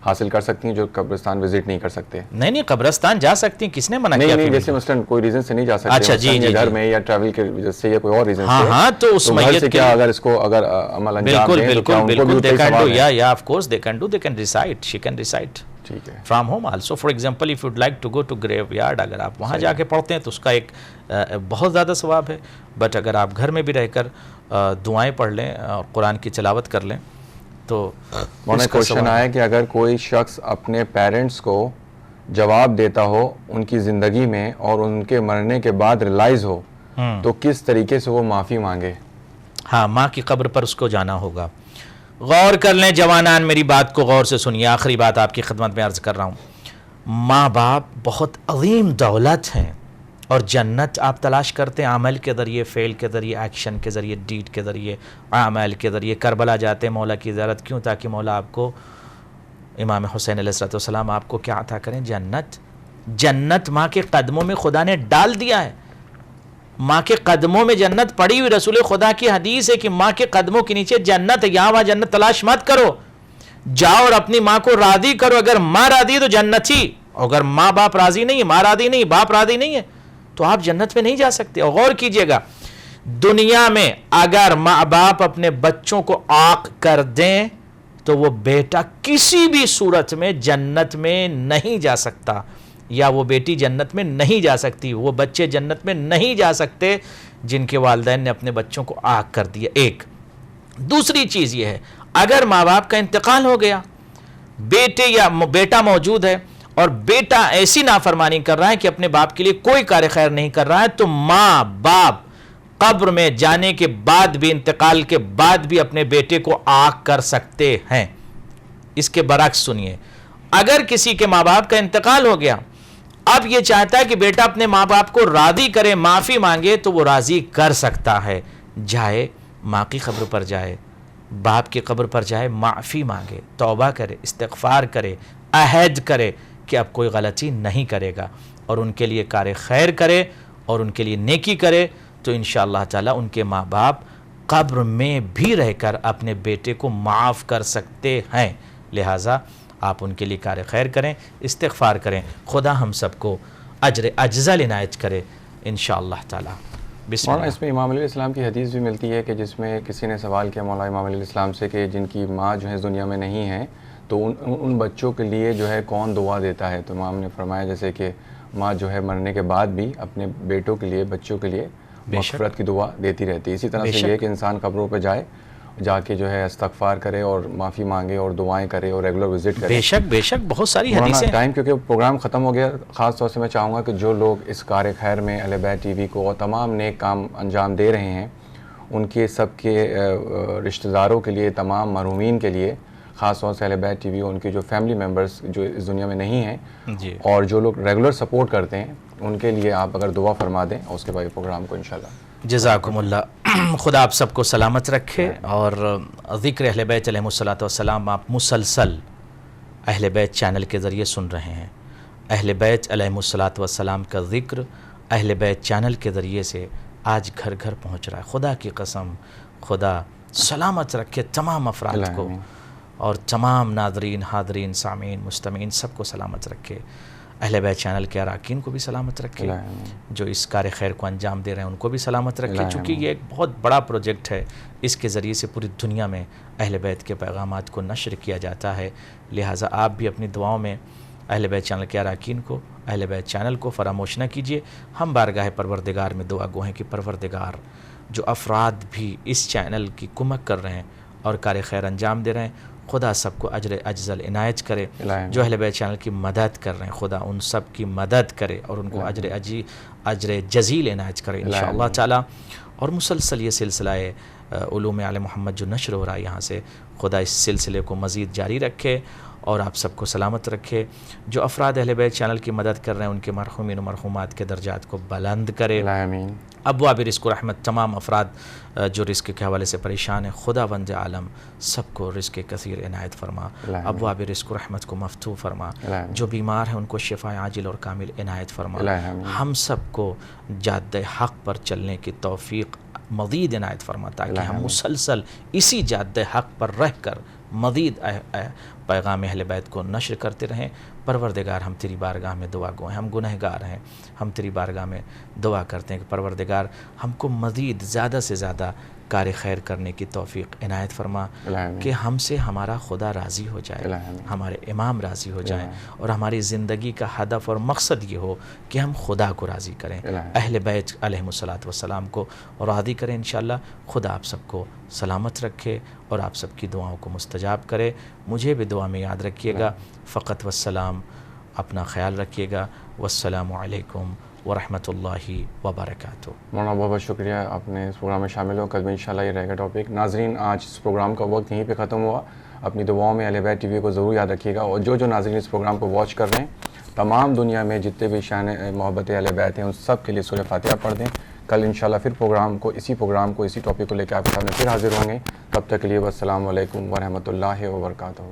حاصل کر سکتی ہیں جو قبرستان وزٹ نہیں کر سکتے؟ نہیں قبرستان جا سکتی ہیں، کس نے منع کیا؟ نہیں جیسے مثلا کوئی ریزن سے نہیں جا سکتے، اچھا جی گھر میں یا ٹریول کی وجہ سے یا کوئی اور ریزن سے، ہاں تو اس میت سے کیا اگر اس کو اگر عمل انجام دیں تو کیا ان کو بھی they can do, yeah of course they can do, they can recite, she can recite ٹھیک ہے from home also. For example if you'd like to go to graveyard، اگر آپ وہاں جا کے پڑھتے ہیں تو اس کا ایک بہت زیادہ ثواب ہے. بٹ اگر آپ گھر میں بھی رہ کر دعائیں پڑھ لیں اور قرآن کی تلاوت کر لیں تو مولانا کوشچن آیا کہ اگر کوئی شخص اپنے پیرنٹس کو جواب دیتا ہو ان کی زندگی میں اور ان کے مرنے کے بعد ریلائز ہو تو کس طریقے سے وہ معافی مانگے؟ ہاں ماں کی قبر پر اس کو جانا ہوگا. غور کر لیں جوانان، میری بات کو غور سے سنیے. آخری بات آپ کی خدمت میں عرض کر رہا ہوں. ماں باپ بہت عظیم دولت ہیں، اور جنت آپ تلاش کرتے ہیں عمل کے ذریعے، فعل کے ذریعے، ایکشن کے ذریعے، ڈیڈ کے ذریعے، اعمال کے ذریعے. کربلا جاتے ہیں مولا کی زیارت کیوں؟ تاکہ مولا آپ کو، امام حسین علیہ السلام آپ کو کیا عطا کریں؟ جنت. جنت ماں کے قدموں میں خدا نے ڈال دیا ہے. ماں کے قدموں میں جنت پڑی ہوئی. رسول خدا کی حدیث ہے کہ ماں کے قدموں کے نیچے جنت ہے. یہاں وہاں جنت تلاش مت کرو، جاؤ اور اپنی ماں کو راضی کرو. اگر ماں راضی تو جنت ہی، اگر ماں باپ راضی نہیں ہے، ماں راضی نہیں، باپ راضی نہیں ہے تو آپ جنت میں نہیں جا سکتے. اور غور کیجئے گا، دنیا میں اگر ماں باپ اپنے بچوں کو عاق کر دیں تو وہ بیٹا کسی بھی صورت میں جنت میں نہیں جا سکتا، یا وہ بیٹی جنت میں نہیں جا سکتی. وہ بچے جنت میں نہیں جا سکتے جن کے والدین نے اپنے بچوں کو عاق کر دیا. ایک دوسری چیز یہ ہے، اگر ماں باپ کا انتقال ہو گیا، بیٹے یا بیٹا موجود ہے اور بیٹا ایسی نافرمانی کر رہا ہے کہ اپنے باپ کے لیے کوئی کار خیر نہیں کر رہا ہے، تو ماں باپ قبر میں جانے کے بعد بھی، انتقال کے بعد بھی اپنے بیٹے کو عاق کر سکتے ہیں. اس کے برعکس سنیے، اگر کسی کے ماں باپ کا انتقال ہو گیا، اب یہ چاہتا ہے کہ بیٹا اپنے ماں باپ کو راضی کرے، معافی مانگے، تو وہ راضی کر سکتا ہے. جائے ماں کی قبر پر جائے، باپ کی قبر پر جائے، معافی مانگے، توبہ کرے، استغفار کرے، عہد کرے کہ اب کوئی غلطی نہیں کرے گا، اور ان کے لیے کار خیر کرے اور ان کے لیے نیکی کرے. تو انشاءاللہ تعالی ان کے ماں باپ قبر میں بھی رہ کر اپنے بیٹے کو معاف کر سکتے ہیں. لہٰذا آپ ان کے لیے کار خیر کریں، استغفار کریں. خدا ہم سب کو اجر اجزل عنایت کرے انشاءاللہ تعالی. بسم اللہ. اس میں امام علیہ السلام کی حدیث بھی ملتی ہے کہ جس میں کسی نے سوال کیا مولا امام علیہ السلام سے کہ جن کی ماں جو ہے دنیا میں نہیں ہے تو ان بچوں کے لیے جو ہے کون دعا دیتا ہے؟ تو امام نے فرمایا جیسے کہ ماں جو ہے مرنے کے بعد بھی اپنے بیٹوں کے لیے، بچوں کے لیے مغفرت کی دعا دیتی رہتی ہے. اسی طرح سے یہ کہ انسان قبروں پہ جائے جا کے جو ہے استغفار کرے اور معافی مانگے اور دعائیں کرے اور ریگولر وزٹ کرے. بے شک بہت ساری حدیثیں. ٹائم کیونکہ پروگرام ختم ہو گیا. خاص طور سے میں چاہوں گا کہ جو لوگ اس کار خیر میں اہل بیت ٹی وی کو اور تمام نیک کام انجام دے رہے ہیں ان کے سب کے رشتہ داروں کے لیے, تمام محرومین کے لیے, خاص طور سے اہل بیت ٹی وی ان کے جو فیملی ممبرز جو اس دنیا میں نہیں ہیں جی, اور جو لوگ ریگولر سپورٹ کرتے ہیں ان کے لیے آپ اگر دعا فرما دیں اور اس کے بعد پروگرام کو انشاءاللہ. جزاکم اللہ. خدا آپ سب کو سلامت رکھے. اور ذکر اہل بیت علیہم الصلوۃ والسلام آپ مسلسل اہل بیت چینل کے ذریعے سن رہے ہیں. اہل بیت علیہم الصلوۃ والسلام کا ذکر اہل بیت چینل کے ذریعے سے آج گھر گھر پہنچ رہا ہے. خدا کی قسم خدا سلامت رکھے تمام افراد کو اور تمام ناظرین, حاضرین, سامعین, مستمعین سب کو سلامت رکھے. اہل بیت چینل کے اراکین کو بھی سلامت رکھے, جو اس کار خیر کو انجام دے رہے ہیں ان کو بھی سلامت رکھے. چونکہ یہ ایک بہت بڑا پروجیکٹ ہے, اس کے ذریعے سے پوری دنیا میں اہل بیت کے پیغامات کو نشر کیا جاتا ہے. لہٰذا آپ بھی اپنی دعاؤں میں اہل بیت چینل کے اراکین کو, اہل بیت چینل کو فراموش نہ کیجیے. ہم بارگاہ پروردگار میں دعا گو ہیں کہ پروردگار جو افراد بھی اس چینل کی کمک کر رہے ہیں اور کار خیر انجام دے رہے ہیں, خدا سب کو اجر اجزل عنایت کرے. جو اہل بیت چینل کی مدد کر رہے ہیں خدا ان سب کی مدد کرے اور ان کو اجر جزیل عنایت کرے انشاءاللہ تعالی. اور مسلسل یہ سلسلہ علوم آل محمد جو نشر ہو رہا ہے یہاں سے, خدا اس سلسلے کو مزید جاری رکھے اور آپ سب کو سلامت رکھے. جو افراد اہل بیت چینل کی مدد کر رہے ہیں ان کے مرحومین و مرحومات کے درجات کو بلند کرے. ابواب رزق و رحمت تمام افراد جو رزق کے حوالے سے پریشان ہیں, خدا وند عالم سب کو رزق کثیر عنایت فرما. ابواب رزق و رحمت کو مفتوح فرما. جو بیمار ہیں ان کو شفا عاجل اور کامل عنایت فرما. ہم سب کو جادہ حق پر چلنے کی توفیق مزید عنایت فرما, تاکہ ہم مسلسل اسی جادہ حق پر رہ کر مزید پیغام اہل بیت کو نشر کرتے رہیں. پروردگار ہم تیری بارگاہ میں دعا گو ہیں, ہم گنہگار ہیں, ہم تیری بارگاہ میں دعا کرتے ہیں کہ پروردگار ہم کو مزید زیادہ سے زیادہ کار خیر کرنے کی توفیق عنایت فرما, کہ ہم سے ہمارا خدا راضی ہو جائے, ہمارے امام راضی ہو جائیں, اور ہماری زندگی کا ہدف اور مقصد یہ ہو کہ ہم خدا کو راضی کریں, اہل بیت علیہم الصلوۃ والسلام کو راضی کریں انشاءاللہ. خدا آپ سب کو سلامت رکھے اور آپ سب کی دعاؤں کو مستجاب کرے. مجھے بھی دعا میں یاد رکھیے گا. فقط والسلام, اپنا خیال رکھیے گا. والسلام علیکم ورحمۃ اللہ وبرکاتہ. مولانا بہت بہت شکریہ آپ نے اس پروگرام میں شامل ہو. کل بھی انشاءاللہ یہ رہے گا ٹاپک. ناظرین آج اس پروگرام کا وقت یہیں پہ ختم ہوا. اپنی دعاؤں میں اہل بیت ٹی وی کو ضرور یاد رکھیے گا, اور جو ناظرین اس پروگرام کو واچ کر رہے ہیں تمام دنیا میں جتنے بھی شان محبت اہل بیت ہیں ان سب کے لیے سورہ فاتحہ پڑھ دیں. کل انشاءاللہ پھر پروگرام کو اسی ٹاپک کو لے کے آپ کے سامنے پھر حاضر ہوں گے. تب تک کے لیے والسلام علیکم ورحمۃ اللہ وبرکاتہ.